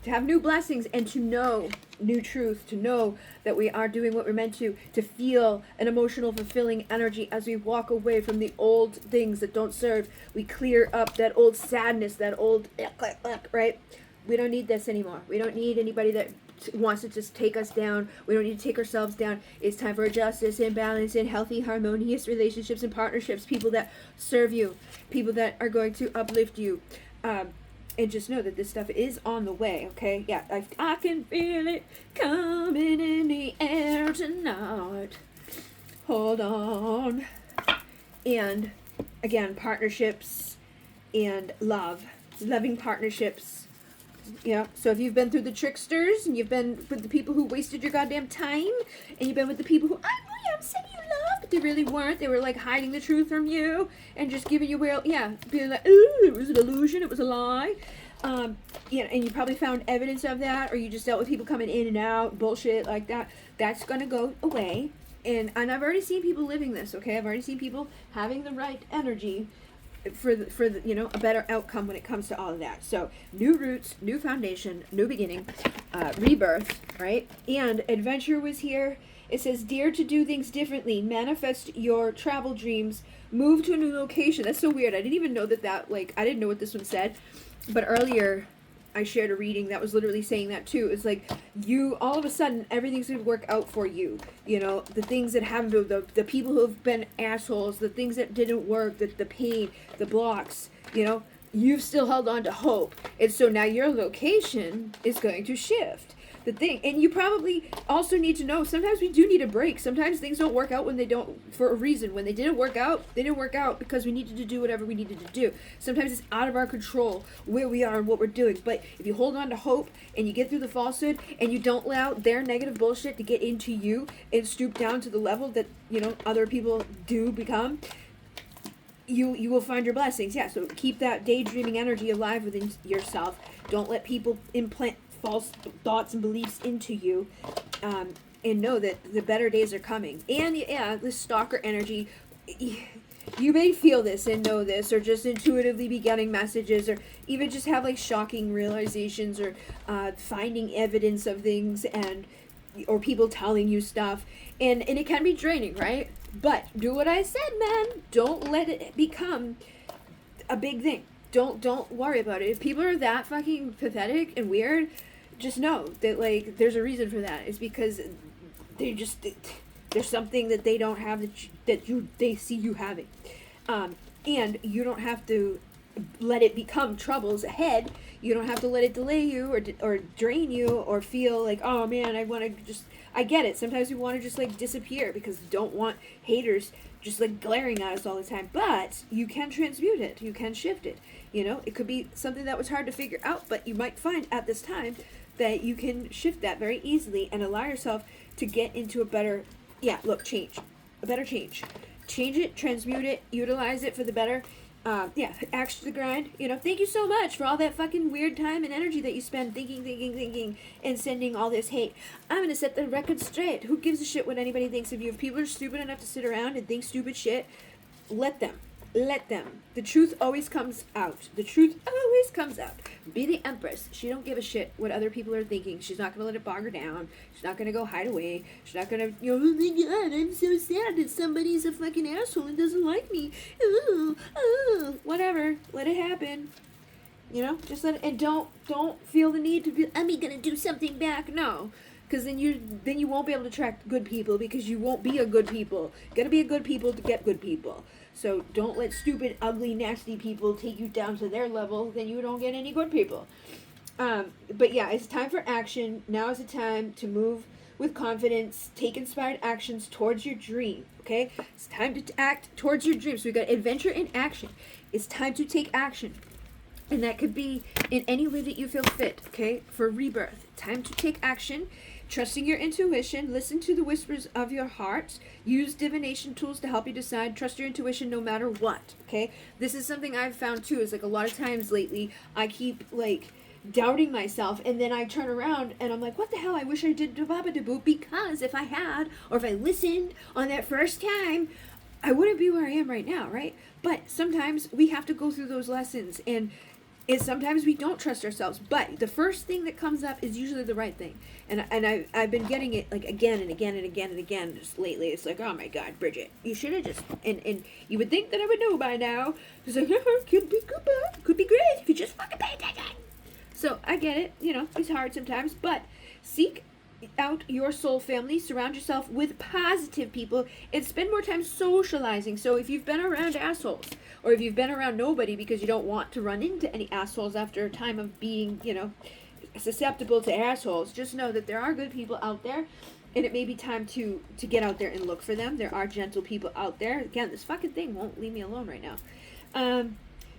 To have new blessings and to know new truth, to know that we are doing what we're meant to feel an emotional fulfilling energy as we walk away from the old things that don't serve. We clear up that old sadness, that old right? We don't need this anymore. We don't need anybody that wants to just take us down. We don't need to take ourselves down. It's time for justice and balance and healthy, harmonious relationships and partnerships, people that serve you, people that are going to uplift you. And just know that this stuff is on the way, okay? Yeah, I can feel it coming in the air tonight. Hold on. And, again, partnerships and love. Loving partnerships. Yeah, so if you've been through the tricksters, and you've been with the people who wasted your goddamn time, and you've been with the people who, I said you love, but they really weren't. They were, like, hiding the truth from you, and just giving you real, being like, ooh, it was an illusion, it was a lie. Yeah, and you probably found evidence of that, or you just dealt with people coming in and out, bullshit like that. That's gonna go away. And I've already seen people living this, okay? I've already seen people having the right energy for the you know, a better outcome when it comes to all of that. So new roots, new foundation, new beginning, rebirth, right? And adventure was here. It says dare to do things differently, manifest your travel dreams, move to a new location. That's so weird. I didn't even know that like, I didn't know what this one said, but earlier I shared a reading that was literally saying that too. It's like, you, all of a sudden, everything's going to work out for you. You know, the things that haven't, the people who have been assholes, the things that didn't work, the pain, the blocks, you know, you've still held on to hope. And so now your location is going to shift. The thing, and you probably also need to know, sometimes we do need a break. Sometimes things don't work out when they don't, for a reason. When they didn't work out, they didn't work out because we needed to do whatever we needed to do. Sometimes it's out of our control where we are and what we're doing. But if you hold on to hope and you get through the falsehood and you don't allow their negative bullshit to get into you and stoop down to the level that, you know, other people do become, you will find your blessings. Yeah, so keep that daydreaming energy alive within yourself. Don't let people implant false thoughts and beliefs into you, and know that the better days are coming. And yeah, this stalker energy, You may feel this and know this, or just intuitively be getting messages, or even just have like shocking realizations, or finding evidence of things, or people telling you stuff, and it can be draining, right? But do what I said, man. Don't let it become a big thing. Don't worry about it. If people are that fucking pathetic and weird, just know that like there's a reason for that. It's because there's something that they don't have they see you having, and you don't have to let it become troubles ahead. You don't have to let it delay you or drain you or feel like, oh man, I get it. Sometimes we want to just like disappear because we don't want haters just like glaring at us all the time. But you can transmute it. You can shift it. You know, it could be something that was hard to figure out, but you might find at this time that you can shift that very easily and allow yourself to get into a better, a better change. Change it, transmute it, utilize it for the better. Axe to the grind. You know, thank you so much for all that fucking weird time and energy that you spend thinking, and sending all this hate. I'm gonna set the record straight. Who gives a shit what anybody thinks of you? If people are stupid enough to sit around and think stupid shit, let them. Let them. The truth always comes out. The truth always comes out. Be the empress. She don't give a shit what other people are thinking. She's not gonna let it bog her down. She's not gonna go hide away. She's not gonna, oh my god, I'm so sad that somebody's a fucking asshole and doesn't like me. Whatever. Let it happen. You know, just let it, and don't feel the need to be, I'm gonna do something back. No. Because then you won't be able to attract good people, because you won't be a good people. You gotta be a good people to get good people. So don't let stupid, ugly, nasty people take you down to their level. Then you don't get any good people. But yeah, it's time for action. Now is the time to move with confidence. Take inspired actions towards your dream. Okay? It's time to act towards your dream. So we got adventure in action. It's time to take action. And that could be in any way that you feel fit. Okay? For rebirth. Time to take action. Trusting your intuition, listen to the whispers of your heart, use divination tools to help you decide, trust your intuition no matter what, okay? This is something I've found too, is like a lot of times lately, I keep like doubting myself, and then I turn around and I'm like, what the hell, I wish I did da-ba-ba-da-boo, because if I had, or if I listened on that first time, I wouldn't be where I am right now, right? But sometimes we have to go through those lessons, and sometimes we don't trust ourselves, but the first thing that comes up is usually the right thing. And I've been getting it like again and again and again and again just lately. It's like, oh my god, Bridget, you should have just, and you would think that I would know by now. It's like, could be good, could be great if you just fucking pay attention. So I get it, you know, it's hard sometimes, but seek out your soul family, surround yourself with positive people, and spend more time socializing. So if you've been around assholes, or if you've been around nobody because you don't want to run into any assholes after a time of being, you know, susceptible to assholes, just know that there are good people out there, and it may be time to get out there and look for them. There are gentle people out there. Again, this fucking thing won't leave me alone right now.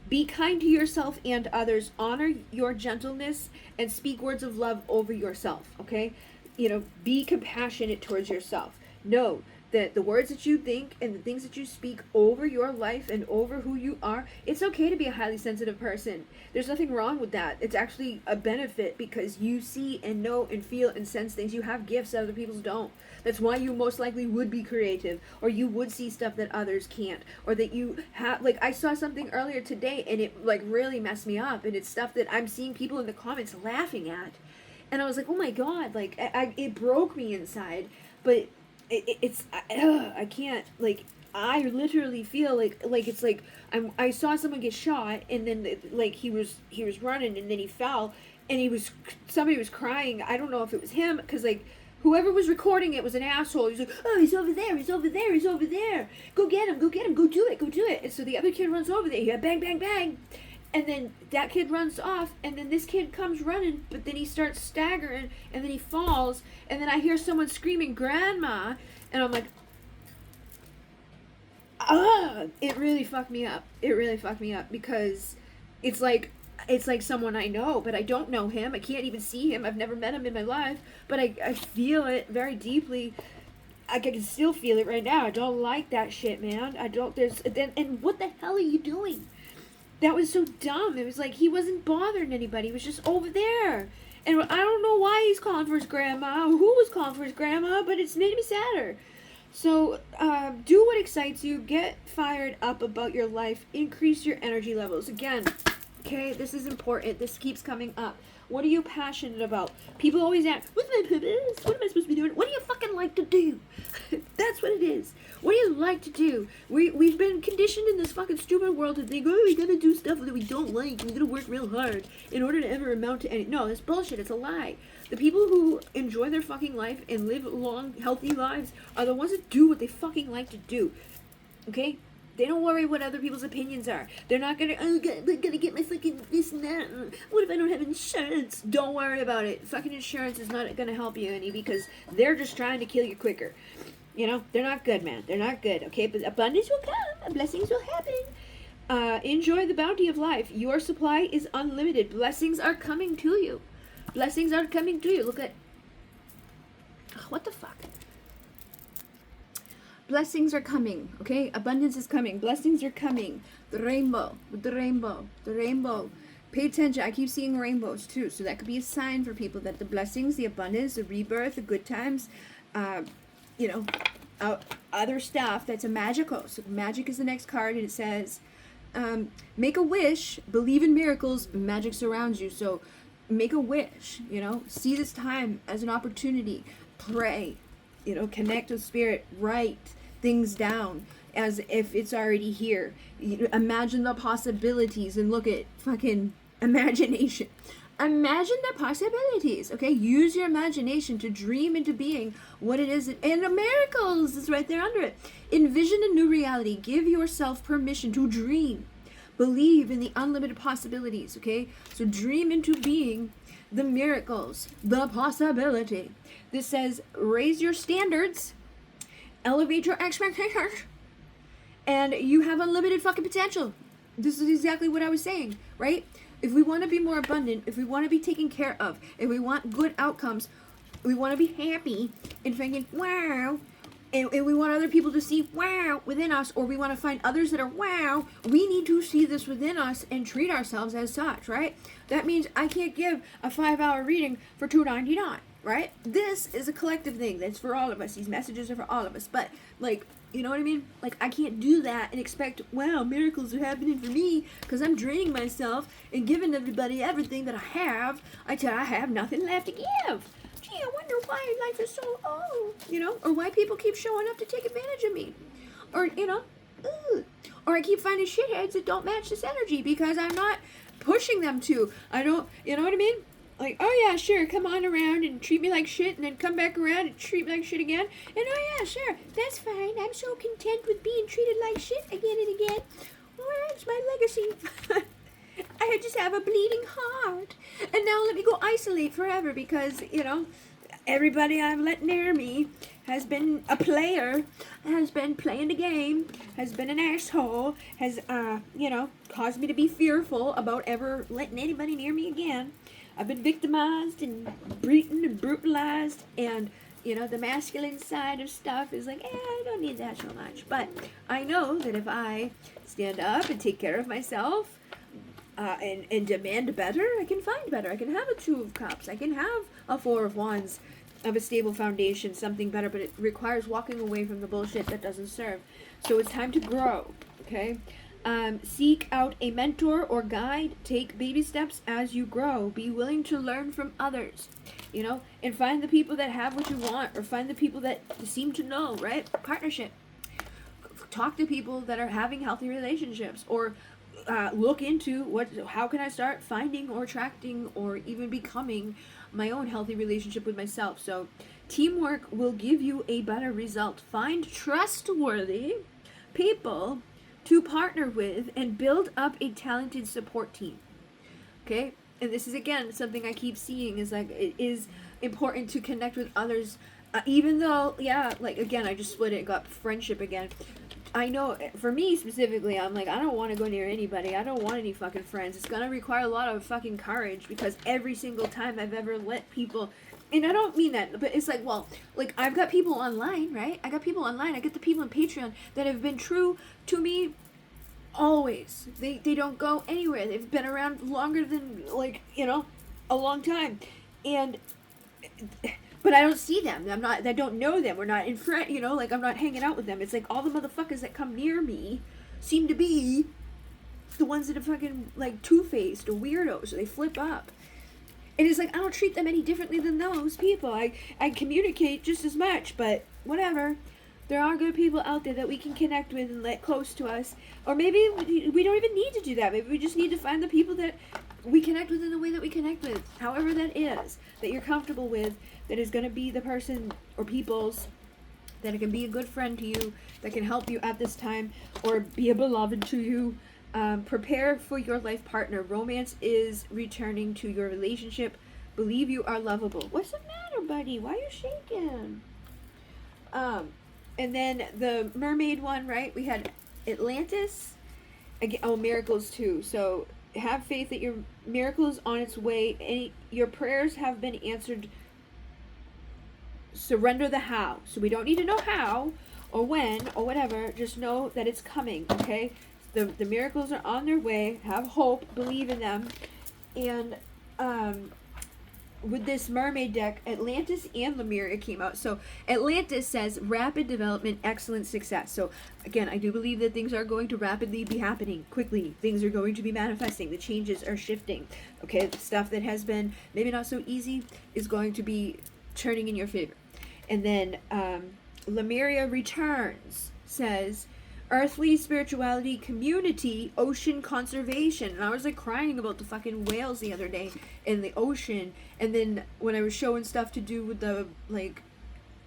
Be kind to yourself and others. Honor your gentleness and speak words of love over yourself, okay? You know, be compassionate towards yourself. Know that the words that you think and the things that you speak over your life and over who you are, it's okay to be a highly sensitive person. There's nothing wrong with that. It's actually a benefit, because you see and know and feel and sense things. You have gifts that other people don't. That's why you most likely would be creative, or you would see stuff that others can't, or that you have, like I saw something earlier today and it like really messed me up, and it's stuff that I'm seeing people in the comments laughing at. And I was like, oh my god, like it broke me inside. But I can't, like, I literally feel like it's like I saw someone get shot, and then like he was running, and then he fell, and somebody was crying. I don't know if it was him, because like whoever was recording it was an asshole. He's like, oh, he's over there, he's over there, he's over there. Go get him, go do it. And so the other kid runs over there. He got bang, bang, bang. And then that kid runs off, and then this kid comes running, but then he starts staggering, and then he falls, and then I hear someone screaming, "Grandma!" And I'm like, it really fucked me up. It really fucked me up, because it's like someone I know, but I don't know him. I can't even see him. I've never met him in my life, but I feel it very deeply. I can still feel it right now. I don't like that shit, man. And what the hell are you doing? That was so dumb. It was like he wasn't bothering anybody. He was just over there. And I don't know why he's calling for his grandma, or who was calling for his grandma, but it's made me sadder. So, do what excites you. Get fired up about your life. Increase your energy levels. Again, okay, this is important. This keeps coming up. What are you passionate about? People always ask, what's my purpose? What am I supposed to be doing? What do you fucking like to do? That's what it is. What do you like to do? We've been conditioned in this fucking stupid world to think, oh, we gotta do stuff that we don't like. We gotta work real hard in order to ever amount to any. No, that's bullshit. It's a lie. The people who enjoy their fucking life and live long, healthy lives are the ones that do what they fucking like to do. Okay? They don't worry what other people's opinions are. They're not gonna, oh, I gotta get my fucking this and that. What if I don't have insurance? Don't worry about it. Fucking insurance is not gonna help you any because they're just trying to kill you quicker. You know, they're not good, man. They're not good, okay? But abundance will come. Blessings will happen. Enjoy the bounty of life. Your supply is unlimited. Blessings are coming to you. Blessings are coming to you. Look at... what the fuck? Blessings are coming, okay? Abundance is coming. Blessings are coming. The rainbow. The rainbow. The rainbow. Pay attention. I keep seeing rainbows too. So that could be a sign for people that the blessings, the abundance, the rebirth, the good times, you know, other stuff that's a magical. So magic is the next card, and it says, make a wish, believe in miracles, magic surrounds you. So make a wish, you know, see this time as an opportunity, pray, you know, connect with spirit, write things down as if it's already here. Imagine the possibilities and look at fucking imagination. Imagine the possibilities, okay? Use your imagination to dream into being what it is. And the miracles is right there under it. Envision a new reality. Give yourself permission to dream. Believe in the unlimited possibilities, okay? So dream into being the miracles, the possibility. This says, raise your standards, elevate your expectations, and you have unlimited fucking potential. This is exactly what I was saying, right? If we want to be more abundant, if we want to be taken care of, if we want good outcomes, we want to be happy and thinking, wow, and we want other people to see wow within us, or we want to find others that are wow, we need to see this within us and treat ourselves as such, right? That means I can't give a 5-hour reading for $2.99, right? This is a collective thing that's for all of us. These messages are for all of us, but like, you know what I mean? Like, I can't do that and expect, wow, miracles are happening for me because I'm draining myself and giving everybody everything that I have. I have nothing left to give. Gee, I wonder why life is so old, you know? Or why people keep showing up to take advantage of me. Or, you know, or I keep finding shitheads that don't match this energy because I'm not pushing them to. I don't, you know what I mean? Like, oh yeah, sure, come on around and treat me like shit, and then come back around and treat me like shit again. And oh yeah, sure, that's fine. I'm so content with being treated like shit again and again. Well, that's my legacy. I just have a bleeding heart. And now let me go isolate forever because, you know, everybody I've let near me has been a player, has been playing the game, has been an asshole, has, you know, caused me to be fearful about ever letting anybody near me again. I've been victimized and beaten and brutalized, and, you know, the masculine side of stuff is like, I don't need that so much. But I know that if I stand up and take care of myself, and demand better, I can find better. I can have a 2 of Cups. I can have a 4 of Wands of a stable foundation, something better, but it requires walking away from the bullshit that doesn't serve. So it's time to grow, okay? Seek out a mentor or guide. Take baby steps as you grow. Be willing to learn from others, you know, and find the people that have what you want, or find the people that seem to know, right? Partnership. Talk to people that are having healthy relationships, or look into how can I start finding or attracting or even becoming my own healthy relationship with myself. So teamwork will give you a better result. Find trustworthy people to partner with and build up a talented support team. Okay? And this is, again, something I keep seeing is like, it is important to connect with others, even though, yeah, like, again, I just split it and got friendship again. I know, for me specifically, I'm like, I don't want to go near anybody. I don't want any fucking friends. It's going to require a lot of fucking courage, because every single time I've ever let people, and I don't mean that, but it's like, well, like, I've got people online, right? I got people online. I get the people on Patreon that have been true to me always. They don't go anywhere. They've been around longer than, like, you know, a long time. And but I don't see them. I don't know them. We're not in front, like I'm not hanging out with them. It's like all the motherfuckers that come near me seem to be the ones that are fucking like two-faced or weirdos, or they flip up. And it's like, I don't treat them any differently than those people. I communicate just as much, but whatever. There are good people out there that we can connect with and let close to us. Or maybe we don't even need to do that. Maybe we just need to find the people that we connect with in the way that we connect with. However that is, that you're comfortable with, that is going to be the person or people's, that it can be a good friend to you, that can help you at this time, or be a beloved to you. Prepare for your life partner. Romance is returning to your relationship. Believe you are lovable. What's the matter, buddy? Why are you shaking? And then the mermaid one, right? We had Atlantis. Again, miracles too. So have faith that your miracle is on its way. Your prayers have been answered. Surrender the how. So we don't need to know how or when or whatever. Just know that it's coming, okay? The miracles are on their way. Have hope. Believe in them. And with this mermaid deck, Atlantis and Lemuria came out. So Atlantis says rapid development, excellent success. So again, I do believe that things are going to rapidly be happening quickly. Things are going to be manifesting. The changes are shifting. Okay, the stuff that has been maybe not so easy is going to be turning in your favor. And then Lemuria returns, says earthly spirituality, community, ocean conservation. And I was like crying about the fucking whales the other day in the ocean. And then when I was showing stuff to do with the like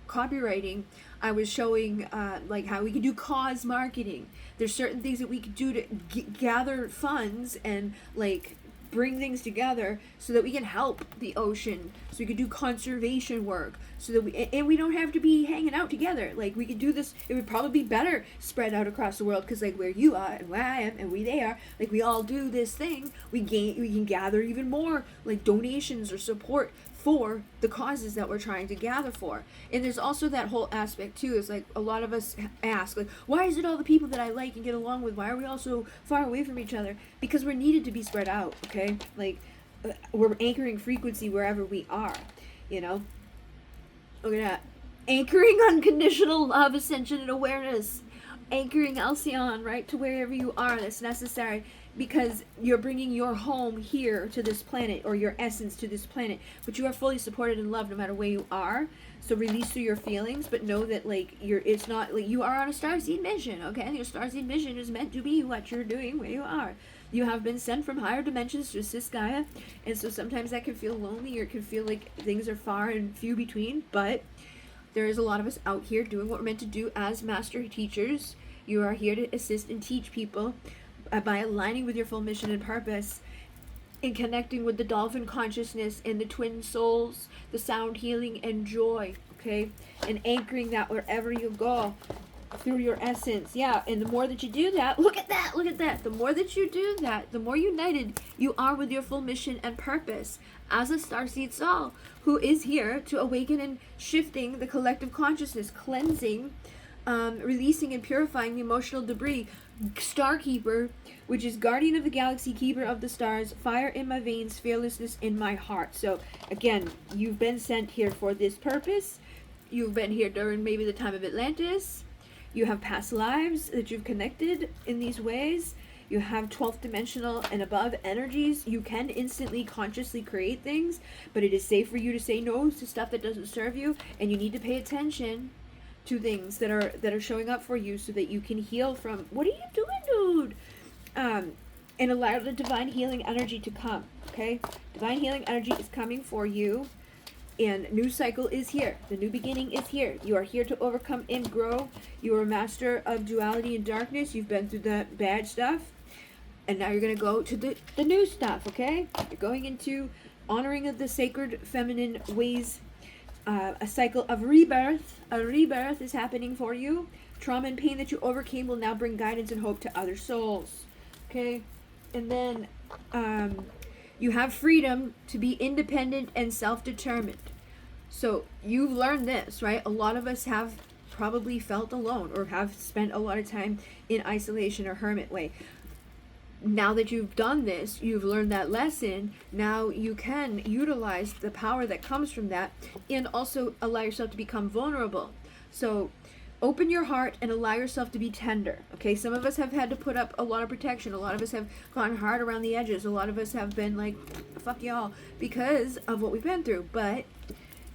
copywriting, I was showing like how we can do cause marketing. There's certain things that we could do to gather funds and like bring things together so that we can help the ocean, so we could do conservation work, so that we don't have to be hanging out together. Like we could do this, it would probably be better spread out across the world, because like where you are and where I am and they are, like we all do this thing, we can gather even more like donations or support for the causes that we're trying to gather for. And there's also that whole aspect too, is like a lot of us ask, like, why is it all the people that I like and get along with, why are we all so far away from each other? Because we're needed to be spread out, okay? Like we're anchoring frequency wherever we are, Look at that. Anchoring unconditional love, ascension, and awareness. Anchoring Alcyon, right, to wherever you are. That's necessary, because you're bringing your home here to this planet, or your essence to this planet. But you are fully supported and loved no matter where you are. So release through your feelings, but know that like it's not like you are on a starseed mission, okay? Your starseed mission is meant to be what you're doing where you are. You have been sent from higher dimensions to assist Gaia, and so sometimes that can feel lonely, or it can feel like things are far and few between, but there is a lot of us out here doing what we're meant to do as master teachers. You are here to assist and teach people by aligning with your full mission and purpose, and connecting with the dolphin consciousness and the twin souls, the sound healing and joy, okay? And anchoring that wherever you go through your essence. Yeah, and the more that you do that, look at that. The more that you do that, the more united you are with your full mission and purpose as a starseed soul who is here to awaken and shifting the collective consciousness, cleansing, releasing and purifying the emotional debris. Starkeeper, which is guardian of the galaxy, keeper of the stars, fire in my veins, fearlessness in my heart. So again, you've been sent here for this purpose. You've been here during maybe the time of Atlantis. You have past lives that you've connected in these ways. You have 12th dimensional and above energies. You can instantly, consciously create things, but it is safe for you to say no to stuff that doesn't serve you, and you need to pay attention to things that are showing up for you so that you can heal from. What are you doing, dude? And allow the divine healing energy to come, okay? Divine healing energy is coming for you, and new cycle is here. The new beginning is here. You are here to overcome and grow. You are a master of duality and darkness. You've been through the bad stuff, and now you're going to go to the new stuff, okay? You're going into honoring of the sacred feminine ways. A cycle of rebirth. A rebirth is happening for you. Trauma and pain that you overcame will now bring guidance and hope to other souls. Okay? And then you have freedom to be independent and self-determined. So you've learned this, right? A lot of us have probably felt alone, or have spent a lot of time in isolation or hermit way. now that you've done this, you've learned that lesson, now you can utilize the power that comes from that and also allow yourself to become vulnerable. So open your heart and allow yourself to be tender. Okay, some of us have had to put up a lot of protection. A lot of us have gone hard around the edges. A lot of us have been like, fuck y'all, because of what we've been through. But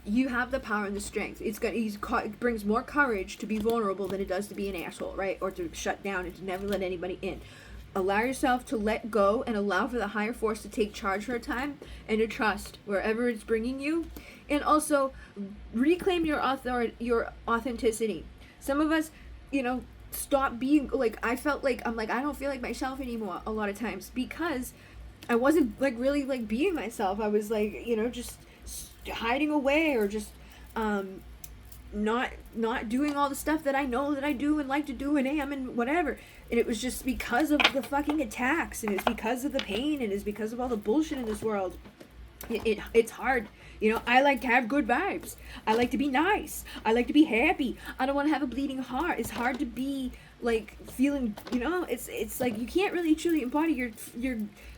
you have the power and the strength. It brings more courage to be vulnerable than it does to be an asshole, right? Or to shut down and to never let anybody in. Allow yourself to let go and allow for the higher force to take charge for a time and to trust wherever it's bringing you. And also reclaim your authenticity. Some of us, stop being like, I felt like, I don't feel like myself anymore a lot of times because I wasn't like really like being myself. I was like, just hiding away or just not doing all the stuff that I know that I do and like to do and am and whatever. And it was just because of the fucking attacks, and it's because of the pain, and it's because of all the bullshit in this world. It's hard. I like to have good vibes. I like to be nice. I like to be happy. I don't want to have a bleeding heart. It's hard to be like feeling, it's like you can't really truly embody your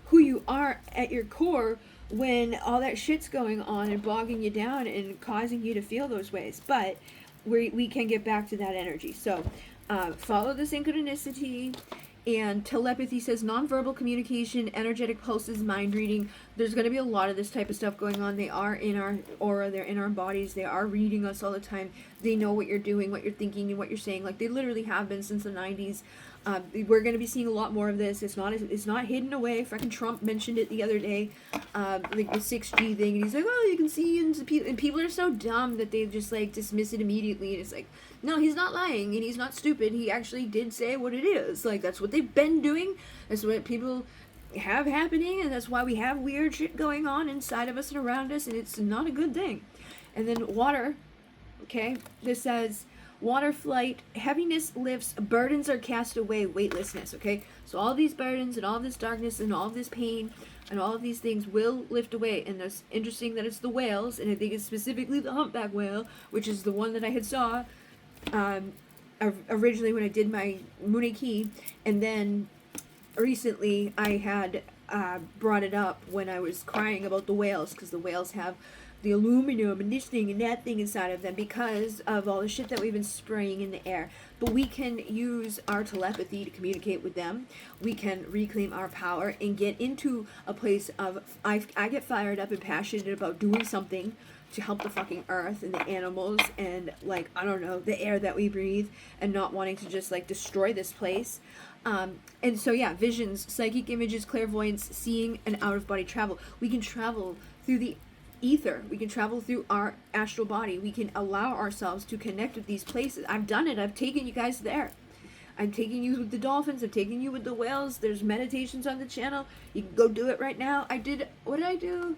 who you are at your core when all that shit's going on and bogging you down and causing you to feel those ways. But we can get back to that energy. So follow the synchronicity. And telepathy says nonverbal communication, energetic pulses, mind reading. There's going to be a lot of this type of stuff going on. They are in our aura. They're in our bodies. They are reading us all the time. They know what you're doing, what you're thinking, and what you're saying. Like, they literally have been since the 90s. We're going to be seeing a lot more of this. It's not hidden away. Freaking Trump mentioned it the other day. Like the 6G thing. And he's like, oh, you can see. And people are so dumb that they just, like, dismiss it immediately. And it's like, no, he's not lying. And he's not stupid. He actually did say what it is. Like, that's what they've been doing. That's what people have happening. And that's why we have weird shit going on inside of us and around us. And it's not a good thing. And then water. Okay. This says, water flight, heaviness lifts, burdens are cast away, weightlessness. Okay. So all these burdens and all this darkness and all this pain and all of these things will lift away. And it's interesting that it's the whales. And I think it's specifically the humpback whale, which is the one that I had saw originally when I did my Muneki, and then recently I had brought it up when I was crying about the whales, because the whales have the aluminum and this thing and that thing inside of them because of all the shit that we've been spraying in the air. But we can use our telepathy to communicate with them. We can reclaim our power and get into a place of, I get fired up and passionate about doing something to help the fucking earth and the animals and, like, I don't know, the air that we breathe, and not wanting to just, like, destroy this place. And so, yeah, visions, psychic images, clairvoyance, seeing, and out-of-body travel. We can travel through the ether. We can travel through our astral body. We can allow ourselves to connect with these places. I've done it. I've taken you guys there. I'm taking you with the dolphins. I'm taking you with the whales. There's meditations on the channel. You can go do it right now. What did I do?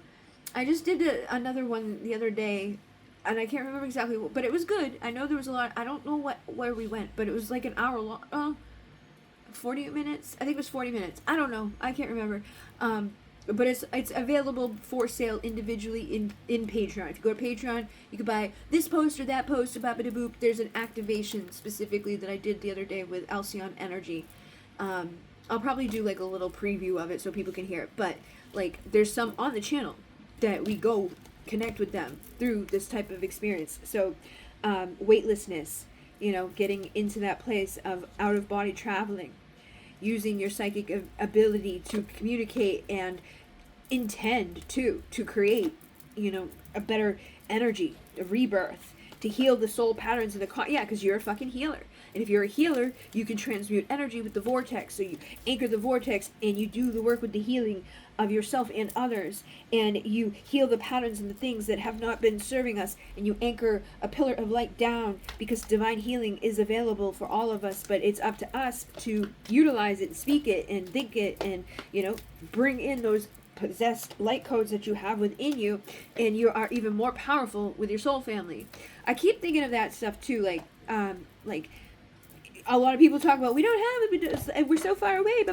I just did another one the other day, and I can't remember exactly what, but it was good. I know there was a lot. I don't know where we went, but it was like an hour long. 40 minutes? I think it was 40 minutes. I don't know. I can't remember. But it's available for sale individually in Patreon. If you go to Patreon, you can buy this post or that post, boop. There's an activation specifically that I did the other day with Alcyon Energy. I'll probably do like a little preview of it so people can hear it. But like, there's some on the channel that we go connect with them through this type of experience. So weightlessness, getting into that place of out-of-body traveling, using your psychic ability to communicate and intend to create, a better energy, a rebirth, to heal the soul patterns of because you're a fucking healer. And if you're a healer, you can transmute energy with the vortex. So you anchor the vortex and you do the work with the healing of yourself and others, and you heal the patterns and the things that have not been serving us, and you anchor a pillar of light down, because divine healing is available for all of us, but it's up to us to utilize it and speak it and think it and, bring in those possessed light codes that you have within you, and you are even more powerful with your soul family. I keep thinking of that stuff too, like a lot of people talk about, we don't have it, we're so far away,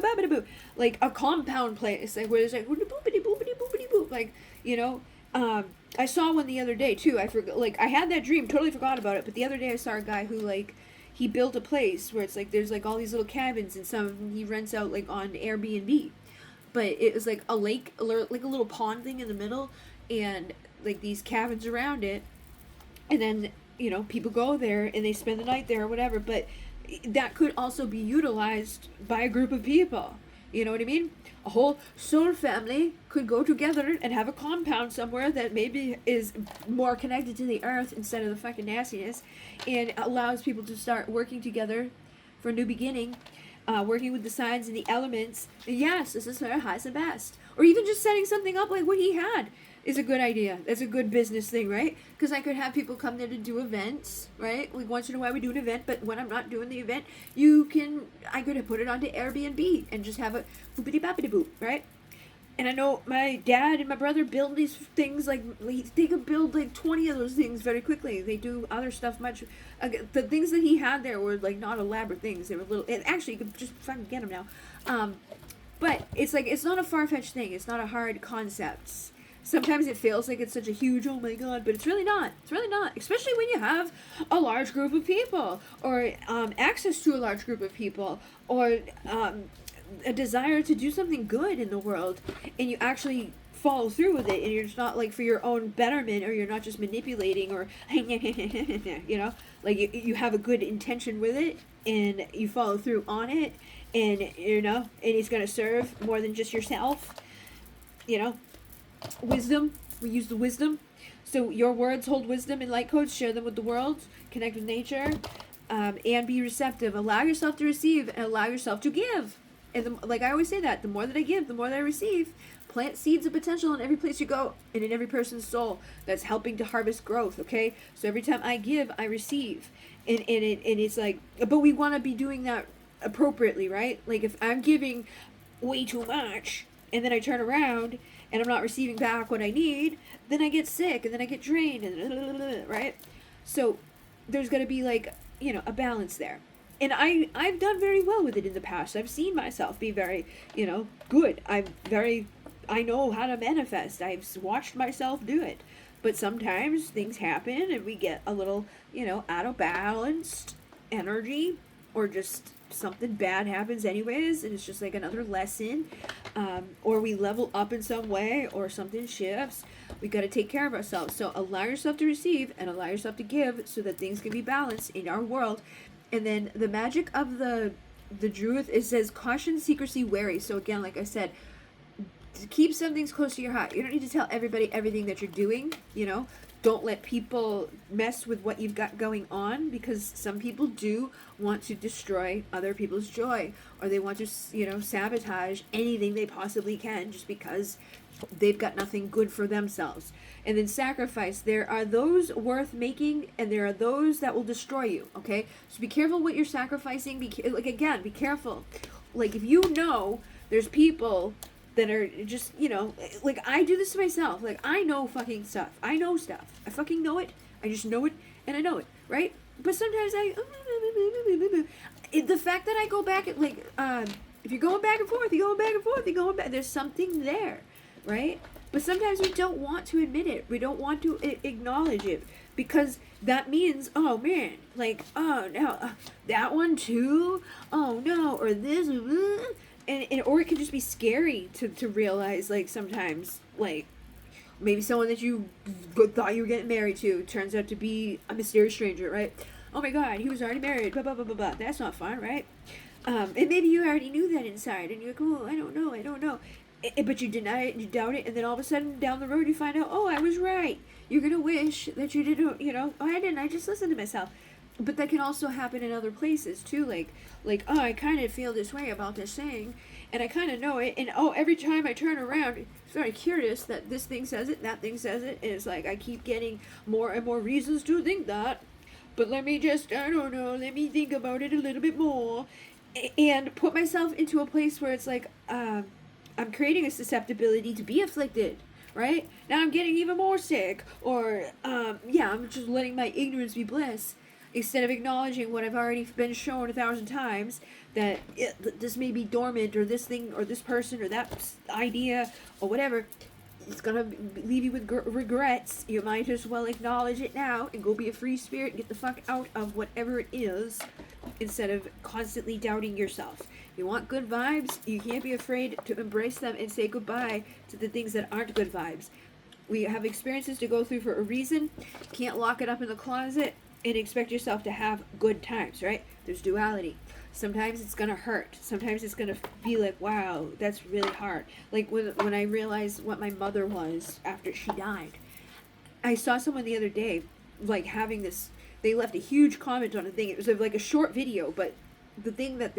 like a compound place, like where there's like boopity boopity boopity boop, like, I saw one the other day too. I forgot, like, I had that dream, totally forgot about it, but the other day I saw a guy who, like, he built a place where it's like there's like all these little cabins, and some of them he rents out like on Airbnb. But it was like a lake, like a little pond thing in the middle, and like these cabins around it. And then, people go there and they spend the night there or whatever. But that could also be utilized by a group of people. You know what I mean? A whole soul family could go together and have a compound somewhere that maybe is more connected to the earth instead of the fucking nastiness, and allows people to start working together for a new beginning, working with the signs and the elements. And yes, this is for highest and best. Or even just setting something up like what he had is a good idea. That's a good business thing, right? Because I could have people come there to do events, right? Like once in a while we do an event, but when I'm not doing the event, I could have put it onto Airbnb and just have a boopity boppity boop, right? And I know my dad and my brother build these things like they could build like 20 of those things very quickly. They do other stuff much. The things that he had there were like not elaborate things. They were little. And actually, you could just fucking get them now. But it's like it's not a far-fetched thing. It's not a hard concept. Sometimes it feels like it's such a huge, oh my god, but it's really not. It's really not. Especially when you have a large group of people, or access to a large group of people, or a desire to do something good in the world, and you actually follow through with it, and you're just not like for your own betterment, or you're not just manipulating, or like you have a good intention with it, and you follow through on it, and and it's going to serve more than just yourself. Wisdom, we use the wisdom. So your words hold wisdom and light codes. Share them with the world. Connect with nature, and be receptive. Allow yourself to receive and allow yourself to give. And like I always say, that the more that I give, the more that I receive. Plant seeds of potential in every place you go and in every person's soul. That's helping to harvest growth. Okay, so every time I give, I receive, and it's like, but we want to be doing that appropriately, right? Like if I'm giving way too much and then I turn around and I'm not receiving back what I need, then I get sick, and then I get drained, and right? So there's going to be like, a balance there. And I've done very well with it in the past. I've seen myself be very, good. I know how to manifest. I've watched myself do it. But sometimes things happen and we get a little, out of balanced energy, or just something bad happens anyways, and it's just like another lesson, or we level up in some way, or something shifts. We got to take care of ourselves. So allow yourself to receive and allow yourself to give, so that things can be balanced in our world. And then the magic of the druid, it says caution, secrecy, wary. So again, like I said, to keep some things close to your heart. You don't need to tell everybody everything that you're doing. Don't let people mess with what you've got going on, because some people do want to destroy other people's joy, or they want to, sabotage anything they possibly can just because they've got nothing good for themselves. And then sacrifice. There are those worth making, and there are those that will destroy you, okay? So be careful what you're sacrificing. Be careful. Like, if there's people that are just, like I do this to myself. Like, I know fucking stuff. I know stuff. I fucking know it. I just know it, and I know it, right? But sometimes the fact that I go back at, like, if you're going back and forth, you're going back, there's something there, right? But sometimes we don't want to admit it. We don't want to acknowledge it, because that means, oh man, like, oh no, that one too? Oh no, or this, and or it can just be scary to realize, like, sometimes, like, maybe someone that you thought you were getting married to turns out to be a mysterious stranger, right? Oh my god, he was already married, blah, blah, blah, blah, blah. That's not fun, right? And maybe you already knew that inside, and you're like, oh, I don't know. But you deny it, and you doubt it, and then all of a sudden, down the road, you find out, oh, I was right. You're going to wish that you didn't, oh, I didn't, I just listened to myself. But that can also happen in other places, too, like, oh, I kind of feel this way about this thing, and I kind of know it, and oh, every time I turn around, it's very curious that this thing says it, that thing says it, and it's like, I keep getting more and more reasons to think that, but let me just, I don't know, let me think about it a little bit more, and put myself into a place where it's like, I'm creating a susceptibility to be afflicted, right? Now I'm getting even more sick, or, I'm just letting my ignorance be bliss, instead of acknowledging what I've already been shown 1,000 times, that this may be dormant, or this thing, or this person, or that idea, or whatever. it's gonna leave you with regrets. You might as well acknowledge it now and go be a free spirit and get the fuck out of whatever it is, instead of constantly doubting yourself. You want good vibes, you can't be afraid to embrace them and say goodbye to the things that aren't good vibes. We have experiences to go through for a reason. Can't lock it up in the closet and expect yourself to have good times, right? There's duality. Sometimes it's gonna hurt. Sometimes it's gonna be like, wow, that's really hard. Like when I realized what my mother was after she died. I saw someone the other day, like having this, they left a huge comment on a thing. It was like a short video, but the thing that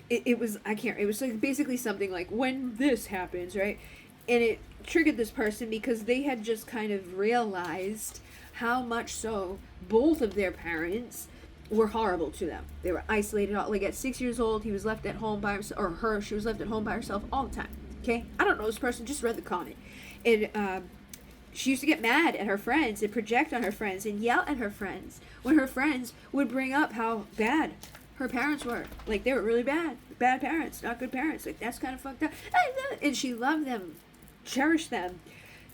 it was, it was like basically something like, when this happens, right? And it triggered this person because they had just kind of realized how much so both of their parents were horrible to them. They were isolated. Like at 6 years old, he was left at home by himself, or her, she was left at home by herself all the time. Okay? I don't know this person, just read the comment. And she used to get mad at her friends and project on her friends and yell at her friends when her friends would bring up how bad her parents were. Like, they were really bad. Bad parents, not good parents. Like, that's kind of fucked up. And she loved them, cherished them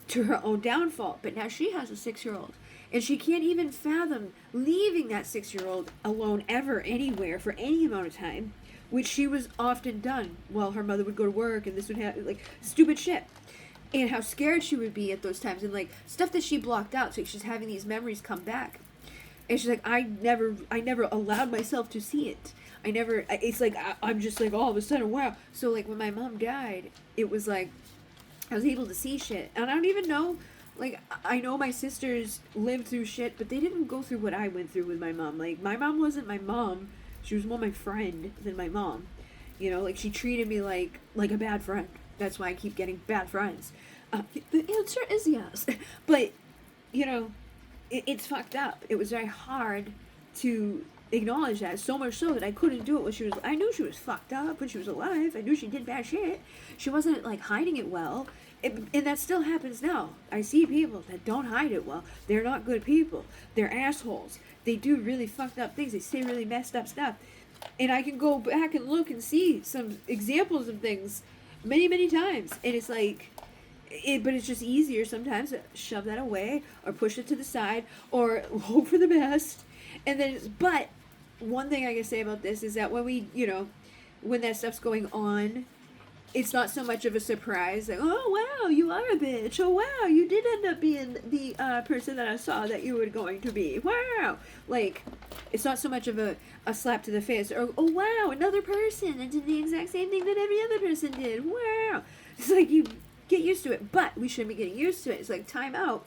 to her own downfall. But now she has a 6-year-old. And she can't even fathom leaving that 6-year-old alone ever, anywhere, for any amount of time, which she was often done while her mother would go to work and this would happen, like, stupid shit. And how scared she would be at those times, and, like, stuff that she blocked out, so she's having these memories come back. And she's like, I never allowed myself to see it. It's like, I'm just like, all of a sudden, wow. So, like, when my mom died, it was like, I was able to see shit. And I don't even know, like, I know my sisters lived through shit, but they didn't go through what I went through with my mom. Like, my mom wasn't my mom. She was more my friend than my mom. You know, like, she treated me like a bad friend. That's why I keep getting bad friends. The answer is yes. But, you know, it's fucked up. It was very hard to acknowledge that, so much so that I couldn't do it when she was, I knew she was fucked up when she was alive. I knew she did bad shit. She wasn't, like, hiding it well. And that still happens now. I see people that don't hide it well. They're not good people. They're assholes. They do really fucked up things. They say really messed up stuff. And I can go back and look and see some examples of things many, many times. And it's like, but it's just easier sometimes to shove that away or push it to the side or hope for the best. And then, but one thing I can say about this is that when we, you know, when that stuff's going on, it's not so much of a surprise. Like, oh, wow, you are a bitch. Oh, wow, you did end up being the person that I saw that you were going to be. Wow. Like, it's not so much of a slap to the face. Or, oh, wow, another person that did the exact same thing that every other person did. Wow. It's like, you get used to it. But we shouldn't be getting used to it. It's like, time out.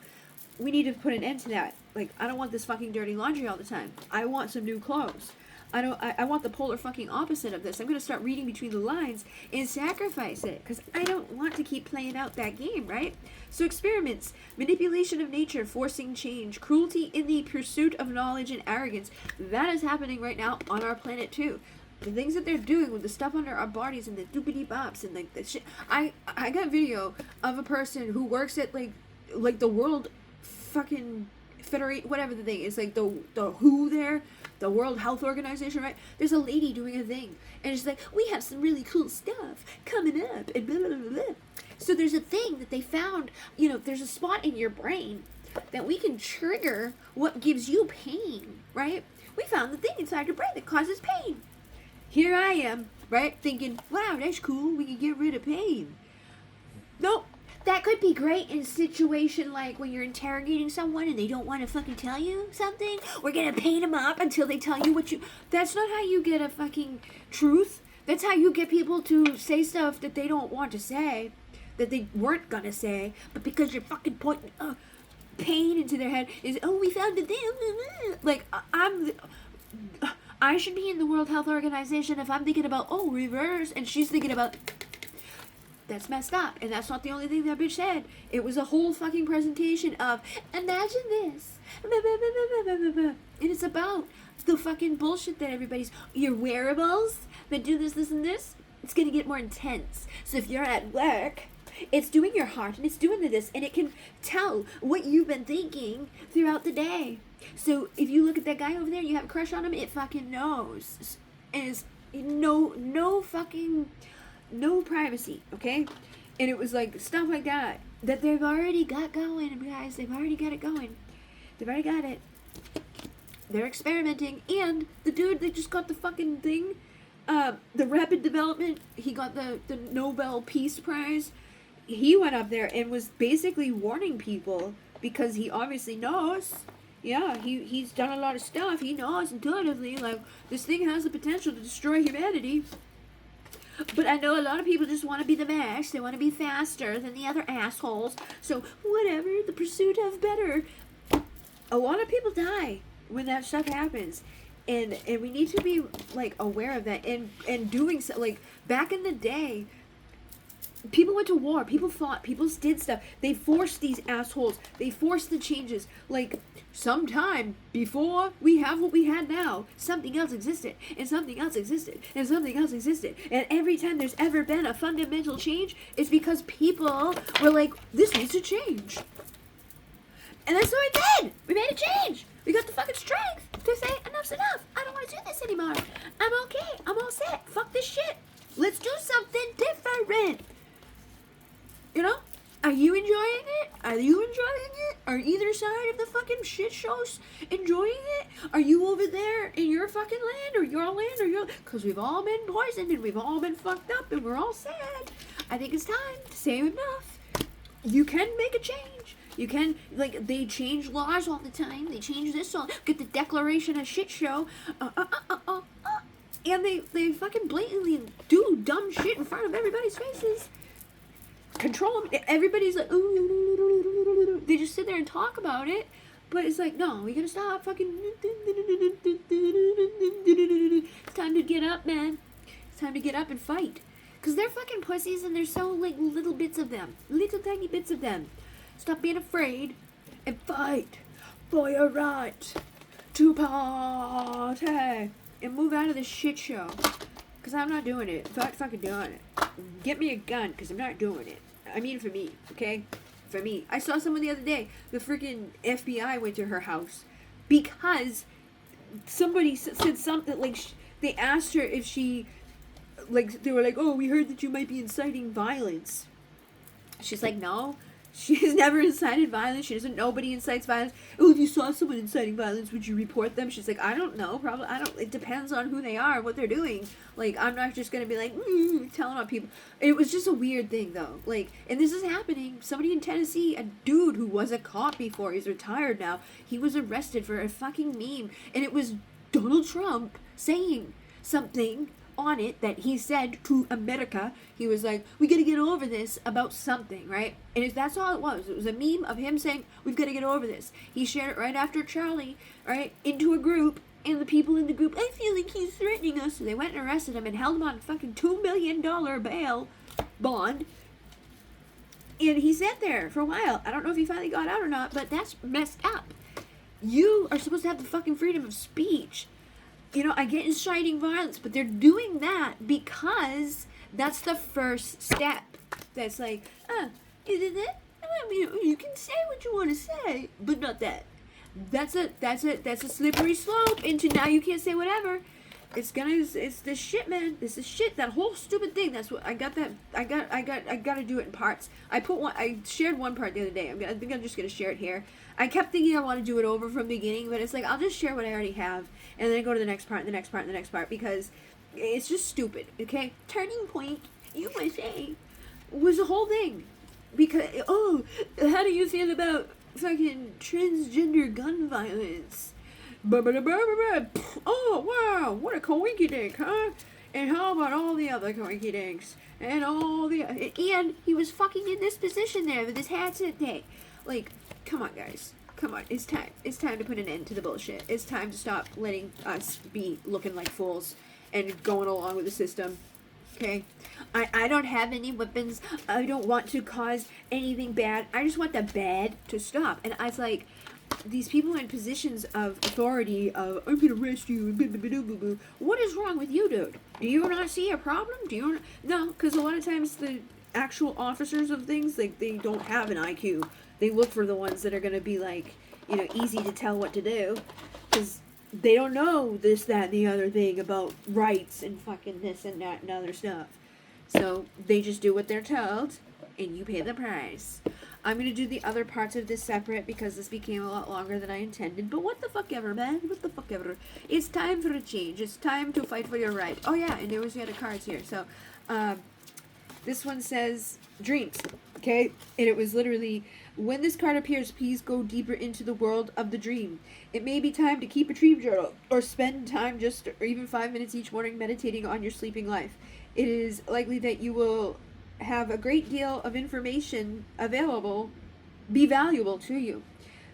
We need to put an end to that. Like, I don't want this fucking dirty laundry all the time. I want some new clothes. I want the polar fucking opposite of this. I'm going to start reading between the lines and sacrifice it, because I don't want to keep playing out that game, right? So experiments, manipulation of nature, forcing change, cruelty in the pursuit of knowledge, and arrogance. That is happening right now on our planet too. The things that they're doing with the stuff under our bodies and the doopity bops and like the shit. I got a video of a person who works at like the World fucking Federate, whatever the thing is, like the WHO there, the World Health Organization, right? There's a lady doing a thing, and she's like, we have some really cool stuff coming up, and blah, blah, blah, blah. So there's a thing that they found, you know, there's a spot in your brain that we can trigger what gives you pain, right? We found the thing inside your brain that causes pain. Here I am, right, thinking, wow, that's cool, we can get rid of pain. Nope. That could be great in a situation like when you're interrogating someone and they don't want to fucking tell you something. We're gonna paint them up until they tell you what you... That's not how you get a fucking truth. That's how you get people to say stuff that they don't want to say, that they weren't gonna say, but because you're fucking pointing pain into their head is, oh, we found the thing. Like, I should be in the World Health Organization if I'm thinking about, oh, reverse, and she's thinking about... That's messed up. And that's not the only thing that bitch said. It was a whole fucking presentation of, imagine this. And it's about the fucking bullshit that everybody's, your wearables that do this, this, and this. It's going to get more intense. So if you're at work, it's doing your heart and it's doing this, and it can tell what you've been thinking throughout the day. So if you look at that guy over there and you have a crush on him, it fucking knows. And it's no fucking... no privacy, okay? And it was like stuff like that that they've already got going, guys. They've already got it going. They've already got it. They're experimenting, and the dude that just got the fucking thing, the rapid development, he got the Nobel Peace Prize. He went up there and was basically warning people because he obviously knows. Yeah, he's done a lot of stuff. He knows intuitively, like, this thing has the potential to destroy humanity. But I know a lot of people just want to be the best. They want to be faster than the other assholes. So, whatever, the pursuit of better. A lot of people die when that stuff happens. And we need to be, like, aware of that. And doing so, like, back in the day, people went to war. People fought. People did stuff. They forced these assholes. They forced the changes. Like, sometime before we have what we had now, something else existed. And something else existed. And something else existed. And every time there's ever been a fundamental change, it's because people were like, this needs to change. And that's what we did. We made a change. We got the fucking strength to say, enough's enough. I don't want to do this anymore. I'm okay. I'm all set. Fuck this shit. Let's do something different. You know? Are you enjoying it? Are you enjoying it? Are either side of the fucking shit shows enjoying it? Are you over there in your fucking land or your land or your... Because we've all been poisoned and we've all been fucked up and we're all sad. I think it's time to say enough. You can make a change. You can, like, they change laws all the time. They change this all. Get the Declaration of Shit Show. And they fucking blatantly do dumb shit in front of everybody's faces. Control them. Everybody's like, ooh. They just sit there and talk about it. But it's like, no, we gotta stop fucking. It's time to get up, man. It's time to get up and fight. Because they're fucking pussies and there's so, like, little bits of them. Little tiny bits of them. Stop being afraid and fight for your right to party and move out of this shit show. Because I'm not doing it. I'm not fucking doing it. Get me a gun because I'm not doing it. I mean for me, okay? For me. I saw someone the other day. The freaking FBI went to her house because somebody said something like they asked her if she, like, they were like, oh, we heard that you might be inciting violence. She's like, no. She's never incited violence. She doesn't know nobody incites violence. Oh, if you saw someone inciting violence, would you report them? She's like, I don't know. Probably. I don't. It depends on who they are, what they're doing. Like, I'm not just gonna be like telling on people. It was just a weird thing, though. Like, and this is happening. Somebody in Tennessee, a dude who was a cop before, he's retired now. He was arrested for a fucking meme, and it was Donald Trump saying something on it that he said to America. He was like, we gotta get over this about something, right? And that's all it was. It was a meme of him saying, we've gotta get over this. He shared it right after Charlie, right, into a group, and the people in the group, I feel like he's threatening us. So they went and arrested him and held him on fucking $2 million bail bond. And he sat there for a while. I don't know if he finally got out or not, but that's messed up. You are supposed to have the fucking freedom of speech. You know, I get inciting violence, but they're doing that because that's the first step. That's like, isn't it? I mean, you can say what you want to say, but not that. That's a slippery slope into now you can't say whatever. It's this shit, man. This is shit. That whole stupid thing. That's what I got. I got to do it in parts. I shared one part the other day. I think I'm just gonna share it here. I kept thinking I want to do it over from the beginning, but it's like I'll just share what I already have, and then go to the next part, and the next part, and the next part, because it's just stupid. Okay, Turning Point USA was the whole thing. Because how do you feel about fucking transgender gun violence? Oh wow, what a coinkydink, huh? And how about all the other coinkydinks? And he was fucking in this position there with his headset day. Like, come on, guys. Come on. It's time. It's time to put an end to the bullshit. It's time to stop letting us be looking like fools and going along with the system. Okay? I don't have any weapons. I don't want to cause anything bad. I just want the bad to stop. And I was like, these people in positions of authority of, I'm gonna arrest you, what is wrong with you, dude? Do you not see a problem? No, because a lot of times the actual officers of things, like, they don't have an IQ. They look for the ones that are gonna be like, you know, easy to tell what to do, because they don't know this, that, and the other thing about rights and fucking this and that and other stuff. So they just do what they're told, and you pay the price. I'm going to do the other parts of this separate because this became a lot longer than I intended. But what the fuck ever, man. What the fuck ever. It's time for a change. It's time to fight for your right. Oh, yeah, and there was the other cards here. So, this one says dreams. Okay? And it was literally, when this card appears, please go deeper into the world of the dream. It may be time to keep a dream journal or spend time or even 5 minutes each morning meditating on your sleeping life. It is likely that you will have a great deal of information available be valuable to you.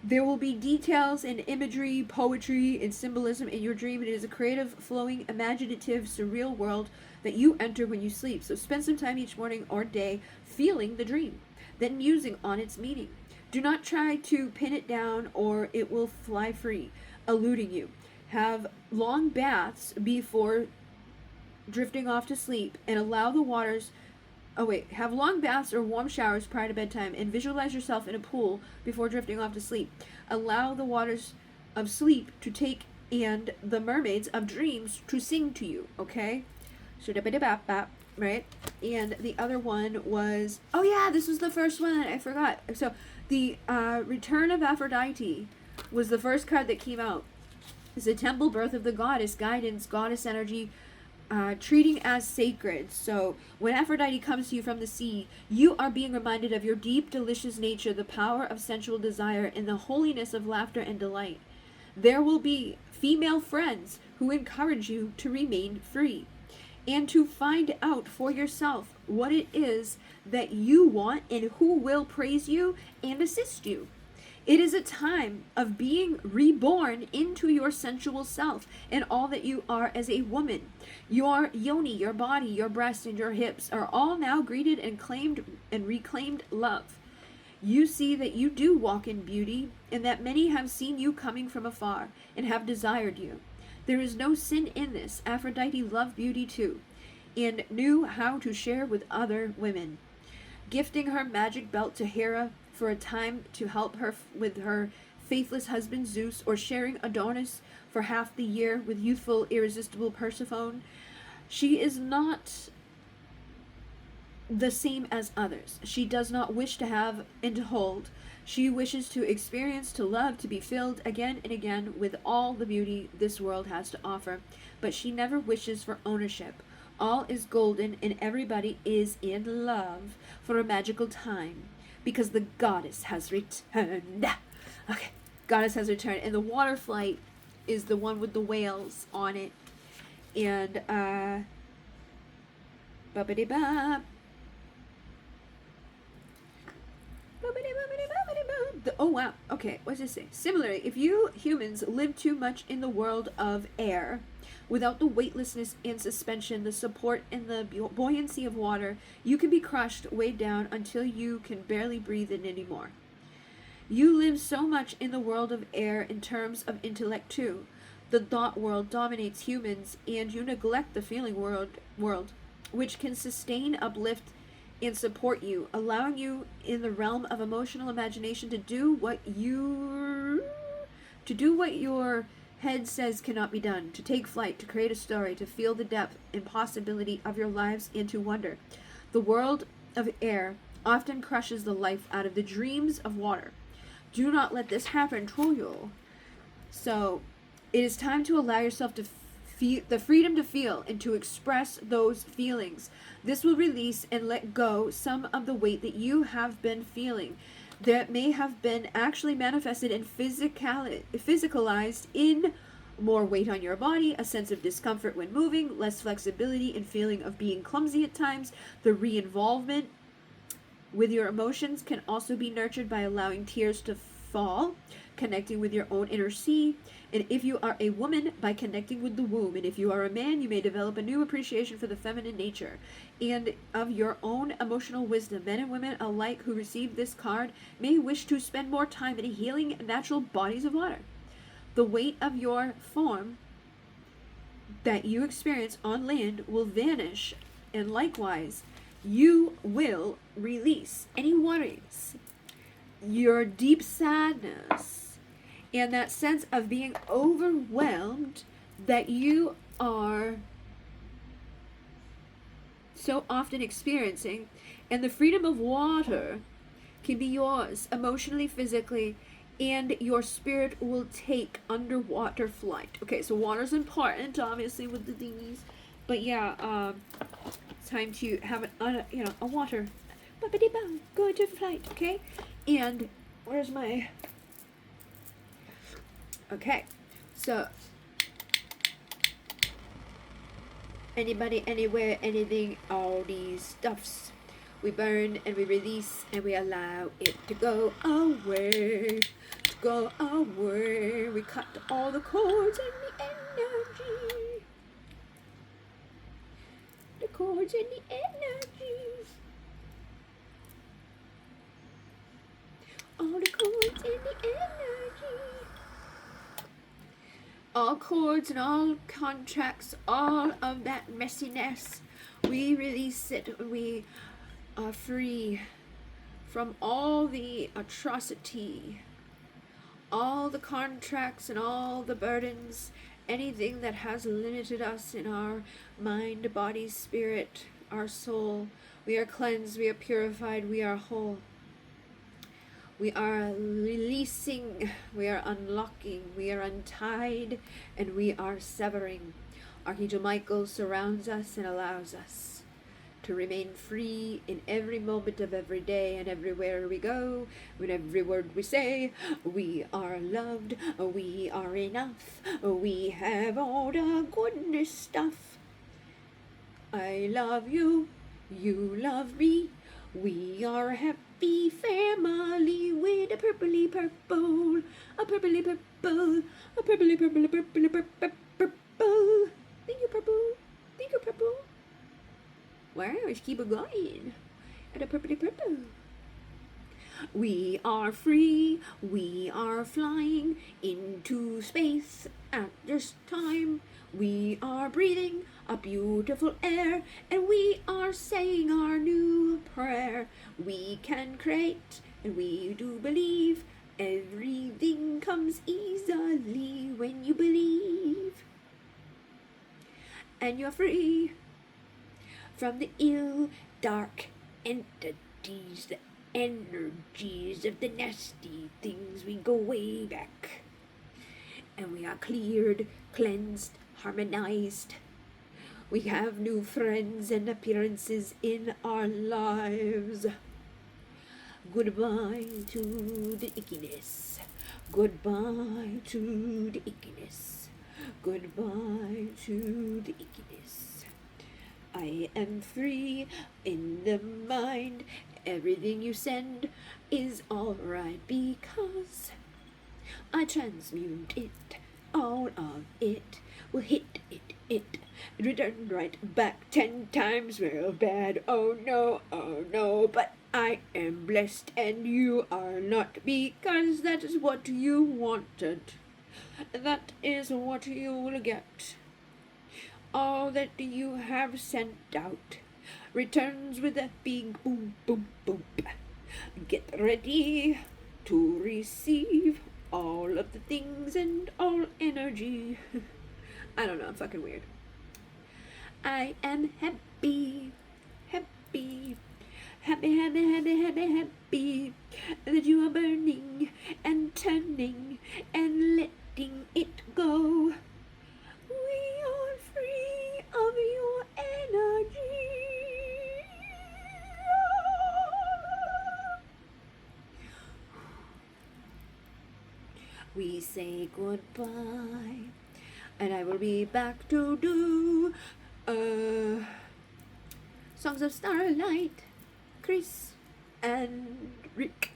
There will be details and imagery, poetry, and symbolism in your dream. It is a creative, flowing, imaginative, surreal world that you enter when you sleep. So spend some time each morning or day feeling the dream, then musing on its meaning. Do not try to pin it down or it will fly free, eluding you. Have long baths before drifting off to sleep and allow the waters have long baths or warm showers prior to bedtime and visualize yourself in a pool before drifting off to sleep. Allow the waters of sleep to take and the mermaids of dreams to sing to you, okay? Right? And the other one was, oh yeah, this was the first one, I forgot. So the Return of Aphrodite was the first card that came out. It's the temple birth of the goddess, guidance, goddess energy, treating as sacred. So when Aphrodite comes to you from the sea, you are being reminded of your deep, delicious nature, the power of sensual desire, and the holiness of laughter and delight. There will be female friends who encourage you to remain free and to find out for yourself what it is that you want and who will praise you and assist you. It is a time of being reborn into your sensual self and all that you are as a woman. Your yoni, your body, your breast, and your hips are all now greeted and claimed and reclaimed love. You see that you do walk in beauty and that many have seen you coming from afar and have desired you. There is no sin in this. Aphrodite loved beauty too and knew how to share with other women. Gifting her magic belt to Hera for a time to help her with her faithless husband Zeus, or sharing Adonis for half the year with youthful, irresistible Persephone. She is not the same as others. She does not wish to have and to hold. She wishes to experience, to love, to be filled again and again with all the beauty this world has to offer. But she never wishes for ownership. All is golden and everybody is in love for a magical time because the goddess has returned. Okay, goddess has returned. And the water flight is the one with the whales on it. And, ba-ba-de-ba. Oh wow, okay, what does it say? Similarly, if you humans live too much in the world of air, without the weightlessness and suspension, the support and the buoyancy of water, you can be crushed, weighed down until you can barely breathe in anymore. You live so much in the world of air in terms of intellect too. The thought world dominates humans, and you neglect the feeling world, which can sustain, uplift, and support you, allowing you in the realm of emotional imagination to do what your head says cannot be done, to take flight, to create a story, to feel the depth and possibility of your lives, and to wonder. The world of air often crushes the life out of the dreams of water. Do not let this happen to you. So it is time to allow yourself to the freedom to feel and to express those feelings. This will release and let go some of the weight that you have been feeling that may have been actually manifested and physicalized in more weight on your body, a sense of discomfort when moving, less flexibility and feeling of being clumsy at times. The re-involvement with your emotions can also be nurtured by allowing tears to fall, connecting with your own inner sea, and if you are a woman, by connecting with the womb, and if you are a man, you may develop a new appreciation for the feminine nature and of your own emotional wisdom. Men and women alike who receive this card may wish to spend more time in healing natural bodies of water. The weight of your form that you experience on land will vanish, and likewise, you will release any worries, your deep sadness, and that sense of being overwhelmed that you are so often experiencing. And the freedom of water can be yours emotionally, physically, and your spirit will take underwater flight. Okay, so water's important, obviously, with the thingies, but yeah, it's time to have a water, go into flight, okay? And where's my? Okay, so anybody, anywhere, anything, all these stuffs. We burn and we release and we allow it to go away. To go away. We cut all the cords and the energy. The cords and the energy. All the cords and the energy. All cords and all contracts, all of that messiness. We release it. We are free from all the atrocity, all the contracts and all the burdens, anything that has limited us in our mind, body, spirit, our soul. We are cleansed, we are purified, we are whole. We are releasing, we are unlocking, we are untied, and we are severing. Archangel Michael surrounds us and allows us to remain free in every moment of every day and everywhere we go, with every word we say. We are loved, we are enough, we have all the goodness stuff. I love you, you love me, we are a happy family with a purpley purple, a purpley purple, a purpley purple, a purpley purple, purple. Thank you, purple. Thank you, purple. Wow, let's keep it going. And a purpley purple. We are free, we are flying into space at this time. We are breathing a beautiful air, and we are saying our new prayer. We can create, and we do believe. Everything comes easily when you believe. And you're free from the ill, dark entities, the energies of the nasty things. We go way back. And we are cleared, cleansed, harmonized. We have new friends and appearances in our lives. Goodbye to the ickiness. Goodbye to the ickiness. Goodbye to the ickiness. I am free in the mind. Everything you send is alright because I transmute it. All of it will hit it, return right back 10 times real bad. Oh no, but I am blessed and you are not, because that is what you wanted. That is what you will get. All that you have sent out returns with a big boom, boom, boom. Get ready to receive all of the things and all energy. I don't know, I'm fucking weird. I am happy, happy, happy, happy, happy, happy, happy that you are burning and turning and letting it go. We are free of your energy. We say goodbye, and I will be back to do Songs of Starlight, Chris and Rick.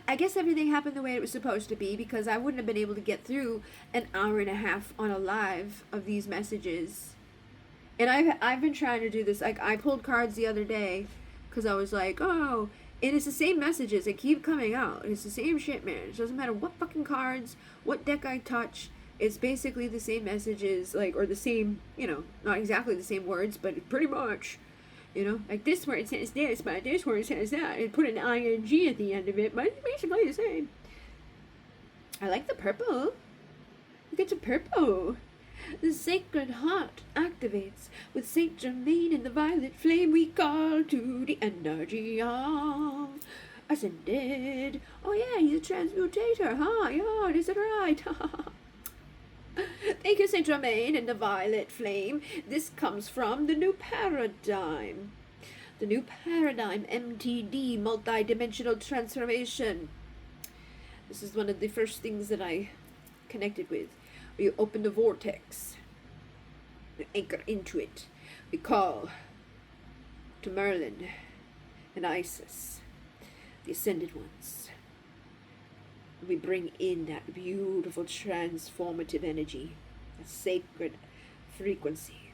I guess everything happened the way it was supposed to be, because I wouldn't have been able to get through an hour and a half on a live of these messages. And I've been trying to do this. Like, I pulled cards the other day because I was like, oh, and it's the same messages. They keep coming out. It's the same shit, man. It doesn't matter what fucking cards, what deck I touch. It's basically the same messages, like, or the same, not exactly the same words, but pretty much. Like this word says this, but this word says that. And put an ing at the end of it, but it's basically the same. I like the purple. Look at the purple. The sacred heart activates with Saint Germain and the violet flame. We call to the energy of ascended. Oh yeah, he's a transmutator, huh? Yeah, is it right? Thank you, Saint Germain and the violet flame. This comes from the new paradigm. The new paradigm, MTD, multi-dimensional transformation. This is one of the first things that I connected with. You open the vortex, you anchor into it. We call to Merlin and Isis, the ascended ones. We bring in that beautiful transformative energy, a sacred frequency.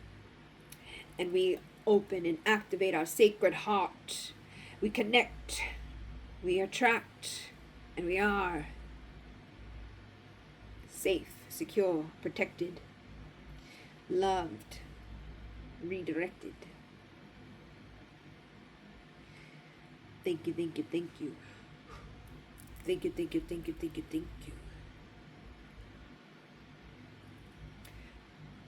And we open and activate our sacred heart. We connect, we attract, and we are safe, secure, protected, loved, redirected. Thank you, thank you, thank you. Thank you, thank you, thank you, thank you, thank you.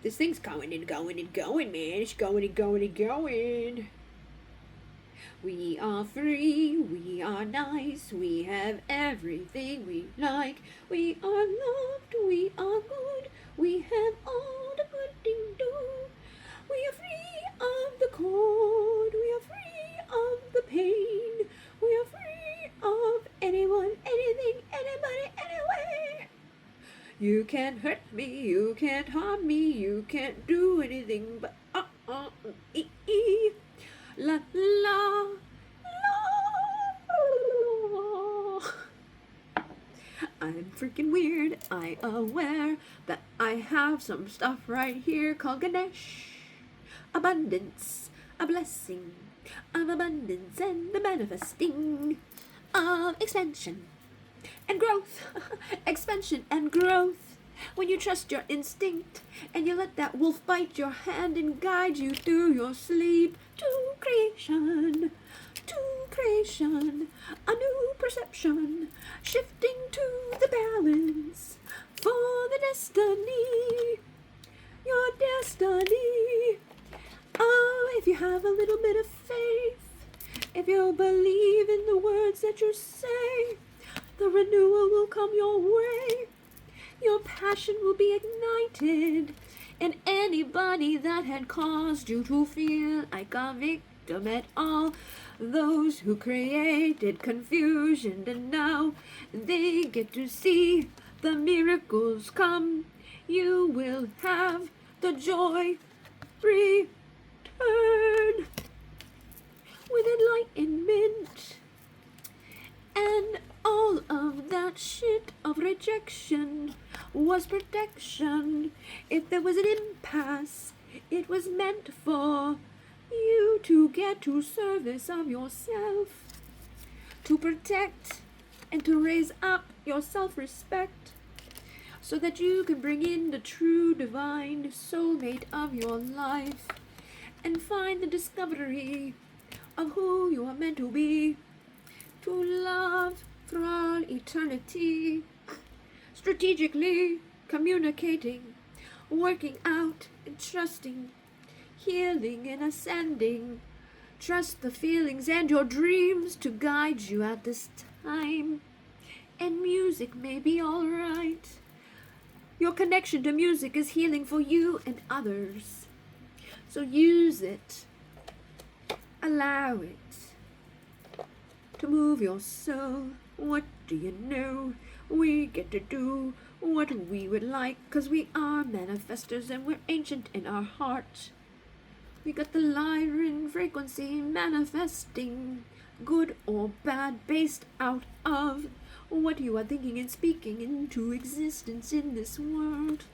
This thing's going and going and going, man. It's going and going and going. We are free, we are nice, we have everything we like. We are loved, we are good, we have all the good things do. We are free of the cold, we are free of the pain. We are free of anyone, anything, anybody, anyway. You can't hurt me, you can't harm me, you can't do anything but la la la. I'm freaking weird. I aware that I have some stuff right here called Ganesh. Abundance, a blessing of abundance and the manifesting of expansion and growth. Expansion and growth. When you trust your instinct and you let that wolf bite your hand and guide you through your sleep to creation, a new perception, shifting to the balance for the destiny, your destiny. Oh, if you have a little bit of faith, if you believe in the words that you say, the renewal will come your way. Your passion will be ignited, and anybody that had caused you to feel like a victim at all, those who created confusion, and now they get to see the miracles come. You will have the joy return with enlightenment. And all of that shit of rejection was protection. If there was an impasse, it was meant for you to get to service of yourself, to protect and to raise up your self-respect, so that you can bring in the true divine soulmate of your life and find the discovery of who you are meant to be, to love for all eternity, strategically communicating, working out and trusting, healing and ascending. Trust the feelings and your dreams to guide you at this time. And music may be alright. Your connection to music is healing for you and others. So use it. Allow it to move your soul. What do you know? We get to do what we would like, 'cause we are manifestors and we're ancient in our heart. We got the lyran frequency manifesting, good or bad, based out of what you are thinking and speaking into existence in this world.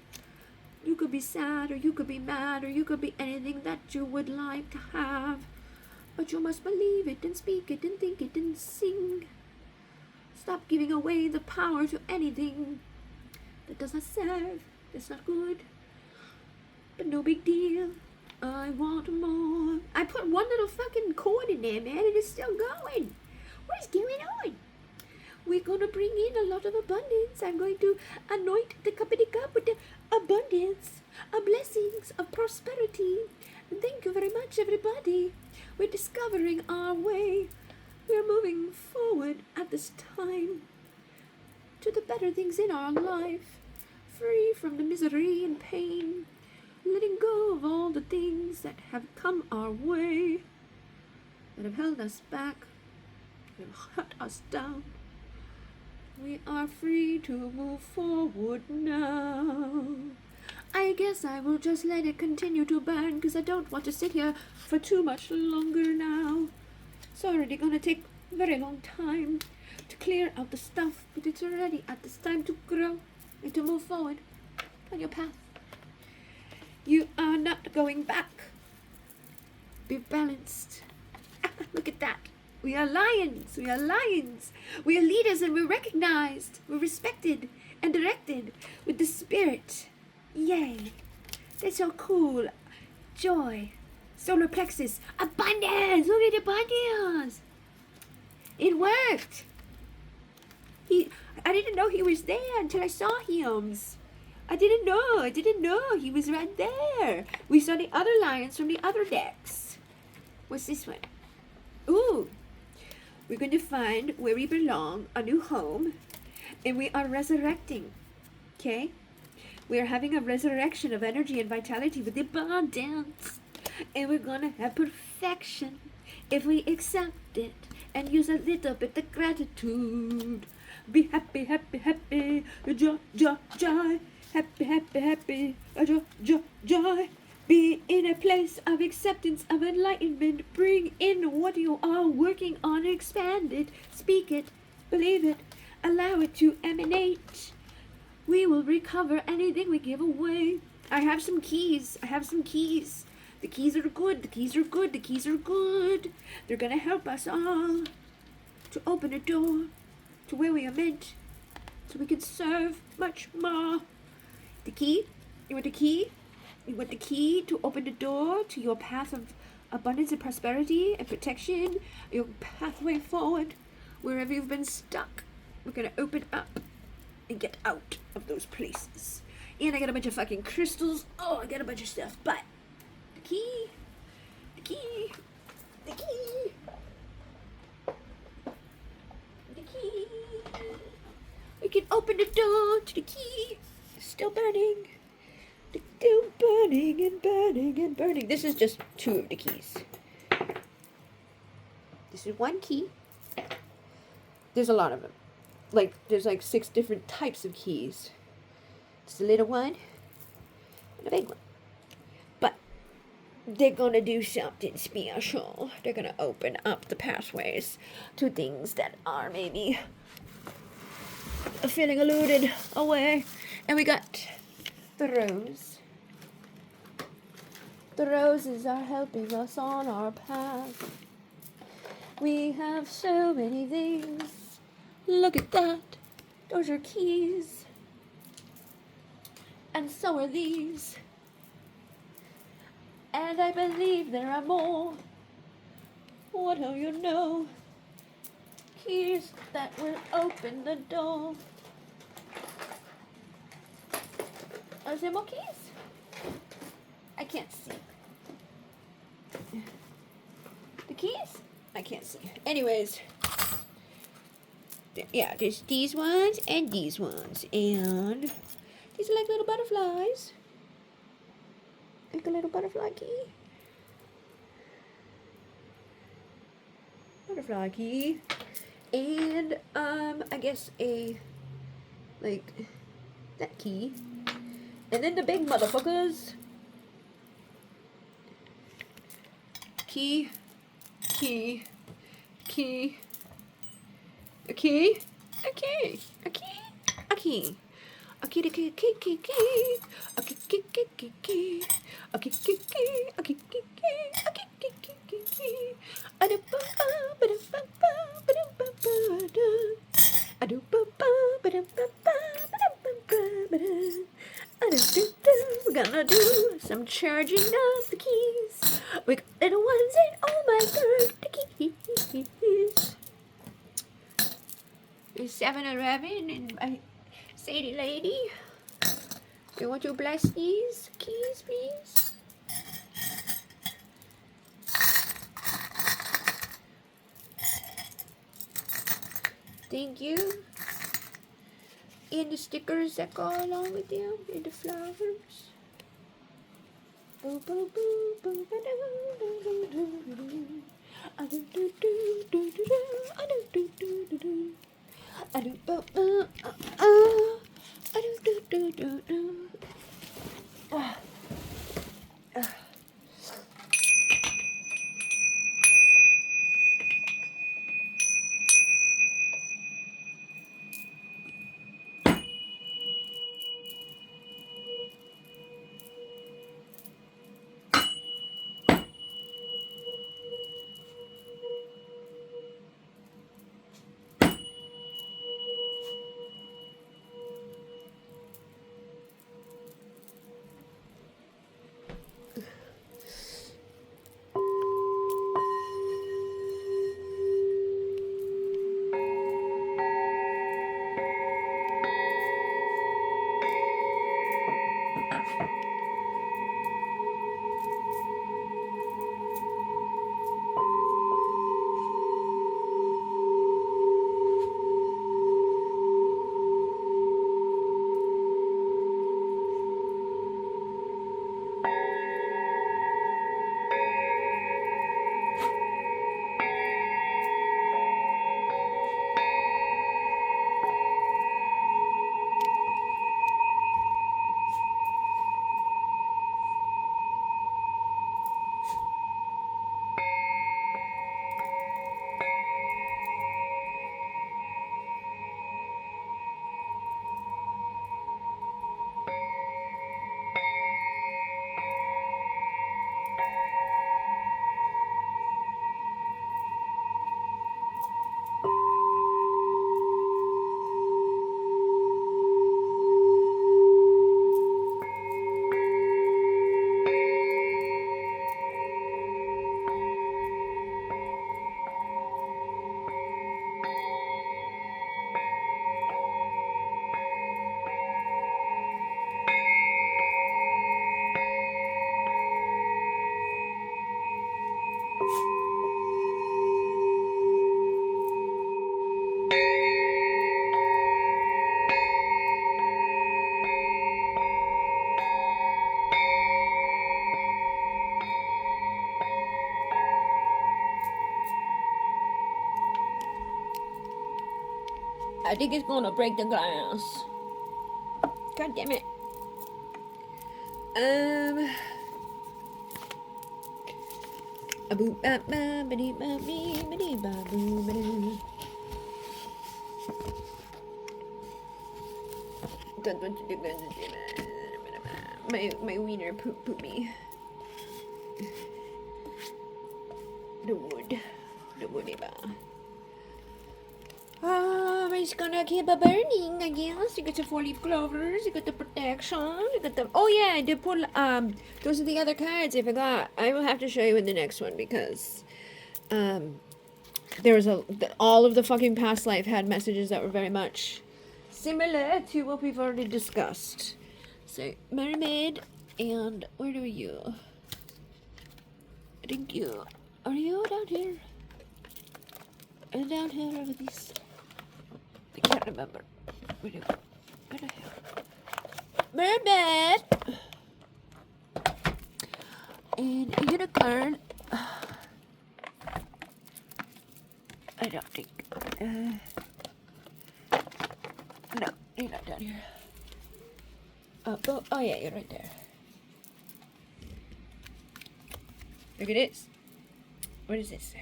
You could be sad, or you could be mad, or you could be anything that you would like to have. But you must believe it and speak it and think it and sing. Stop giving away the power to anything that does not serve, that's not good. But no big deal. I want more. I put one little fucking chord in there, man, and it's still going. What is going on? We're going to bring in a lot of abundance. I'm going to anoint the cuppity cup with the abundance, blessings of prosperity. Thank you very much, everybody. We're discovering our way. We're moving forward at this time to the better things in our life, free from the misery and pain, letting go of all the things that have come our way, that have held us back, that have shut us down. We are free to move forward now. I guess I will just let it continue to burn because I don't want to sit here for too much longer now. It's already going to take a very long time to clear out the stuff, but it's already at this time to grow and to move forward on your path. You are not going back. Be balanced. Look at that. We are lions. We are lions. We are leaders and we're recognized. We're respected and directed with the spirit. Yay. That's so cool. Joy. Solar plexus. Abundance. Look at the abundance. It worked. I didn't know he was there until I saw him. I didn't know he was right there. We saw the other lions from the other decks. What's this one? Ooh. We're going to find where we belong, a new home, and we are resurrecting. Okay? We are having a resurrection of energy and vitality with abundance. And we're going to have perfection if we accept it and use a little bit of gratitude. Be happy, happy, happy, joy, joy, joy. Happy, happy, happy, joy, joy, joy. Be in a place of acceptance, of enlightenment. Bring in what you are working on. Expand it. Speak it. Believe it. Allow it to emanate. We will recover anything we give away. I have some keys. The keys are good. The keys are good. The keys are good. They're going to help us all to open a door to where we are meant so we can serve much more. The key? You want the key? You want the key to open the door to your path of abundance and prosperity and protection, your pathway forward, wherever you've been stuck. We're going to open up and get out of those places. And I got a bunch of fucking crystals. Oh, I got a bunch of stuff. But the key, the key, the key, the key. We can open the door to the key. It's still burning. Still burning and burning and burning. This is just 2 of the keys. This is 1 key. There's a lot of them. There's 6 different types of keys. It's a little one and a big one. But they're going to do something special. They're going to open up the pathways to things that are maybe feeling eluded away. And we got the rose. The roses are helping us on our path. We have so many things. Look at that. Those are keys. And so are these. And I believe there are more. What do you know? Keys that will open the door. Are there more keys? I can't see. The keys? I can't see. Anyways. Yeah, there's these ones and these ones. And these are like little butterflies. Like a little butterfly key. Butterfly key. And, I guess that key. And then the big motherfuckers. Key. Key. Key. A key. A key. A key. A key. A key. A key. Key. Key. Key. A key. Key. Key. Key. Key. A key. Key. Key. A key. Key. Key. A key. Key. Key. Key. Key. A do ba ba ba do ba ba ba do ba ba do. A do ba ba ba do ba ba ba do ba ba ba do. We're gonna do some charging of the keys. We got little ones and oh my god, the keys. There's 7-Eleven and my Sadie lady. Do you want to bless these keys, please? Thank you. And the stickers that go along with them, and the flowers. Boo, boo, boo, boo, ba, do, do, do, do, do, do, do, do, do, do. I do, I do. Ah. Ah. I think it's gonna break the glass. God damn it. My wiener poop me. The wood. I'm just gonna keep a burning, I guess. You got the 4-leaf clovers, you got the protection, you got the... Oh yeah, I did pull, those are the other cards I forgot. I will have to show you in the next one because, there was all of the fucking past life had messages that were very much similar to what we've already discussed. So, mermaid, and where are you? I think you... Are you down here? Are you down here over these... I can't remember. Where the hell? Mermaid! And a unicorn. I don't think. No, you're not down here. Oh yeah, you're right there. Look at this. What is this?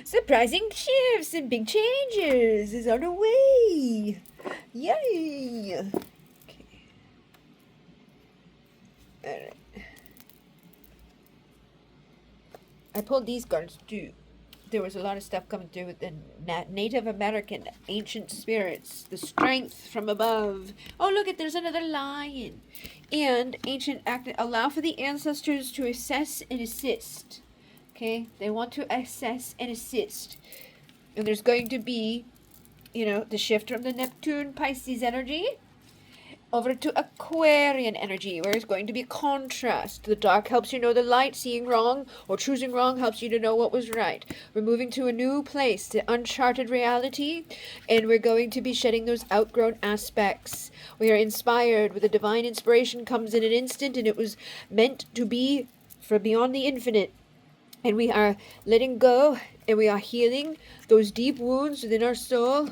Surprising shifts and big changes is on the way. Yay! Okay. Alright. I pulled these cards too. There was a lot of stuff coming through with the Native American ancient spirits, the strength from above. Oh, look, there's another lion. And ancient act allow for the ancestors to assess and assist. Okay, they want to assess and assist. And there's going to be, the shift from the Neptune Pisces energy. over to Aquarian energy, where it's going to be contrast. The dark helps you know the light. Seeing wrong or choosing wrong helps you to know what was right. We're moving to a new place, to uncharted reality, and we're going to be shedding those outgrown aspects. We are inspired with a divine inspiration comes in an instant, and it was meant to be for beyond the infinite. And we are letting go, and we are healing those deep wounds within our soul,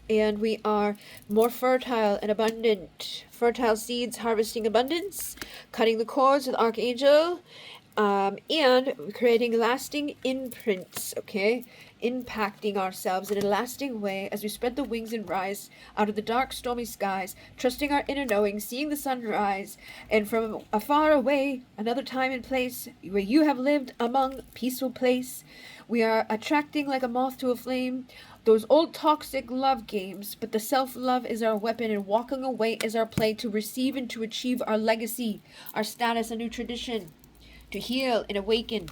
and we are more fertile and abundant. Fertile seeds harvesting abundance, cutting the cords with Archangel, and creating lasting imprints, okay? Impacting ourselves in a lasting way as we spread the wings and rise out of the dark, stormy skies, trusting our inner knowing, seeing the sun rise, and from afar away, another time and place where you have lived among peaceful place, we are attracting like a moth to a flame those old toxic love games, but the self-love is our weapon, and walking away is our play to receive and to achieve our legacy, our status, a new tradition, to heal and awaken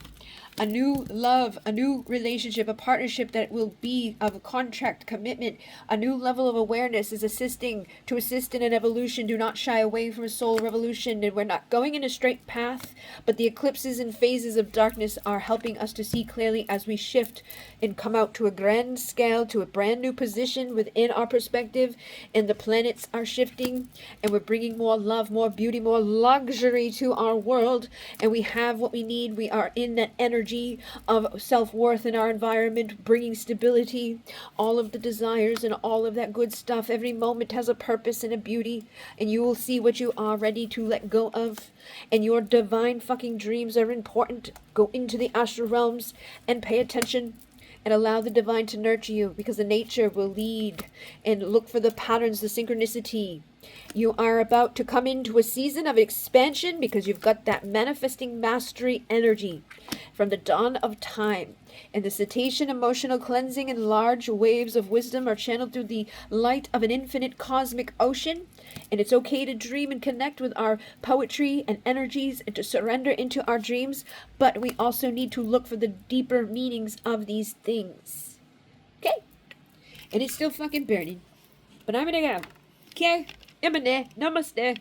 a new love, a new relationship, a partnership that will be of a contract commitment. A new level of awareness is assisting to assist in an evolution. Do not shy away from a soul revolution. And we're not going in a straight path, but the eclipses and phases of darkness are helping us to see clearly as we shift and come out to a grand scale, to a brand new position within our perspective. And the planets are shifting, and we're bringing more love, more beauty, more luxury to our world. And we have what we need. We are in that energy of self-worth in our environment, bringing stability, all of the desires and all of that good stuff. Every moment has a purpose and a beauty, and you will see what you are ready to let go of. And your divine fucking dreams are important. Go into the astral realms and pay attention and allow the divine to nurture you, because the nature will lead, and look for the patterns, the synchronicity. You are about to come into a season of expansion because you've got that manifesting mastery energy from the dawn of time. And the cetacean emotional cleansing and large waves of wisdom are channeled through the light of an infinite cosmic ocean. And it's okay to dream and connect with our poetry and energies and to surrender into our dreams. But we also need to look for the deeper meanings of these things. Okay? And it's still fucking burning. But I'm gonna go. Okay? Namaste.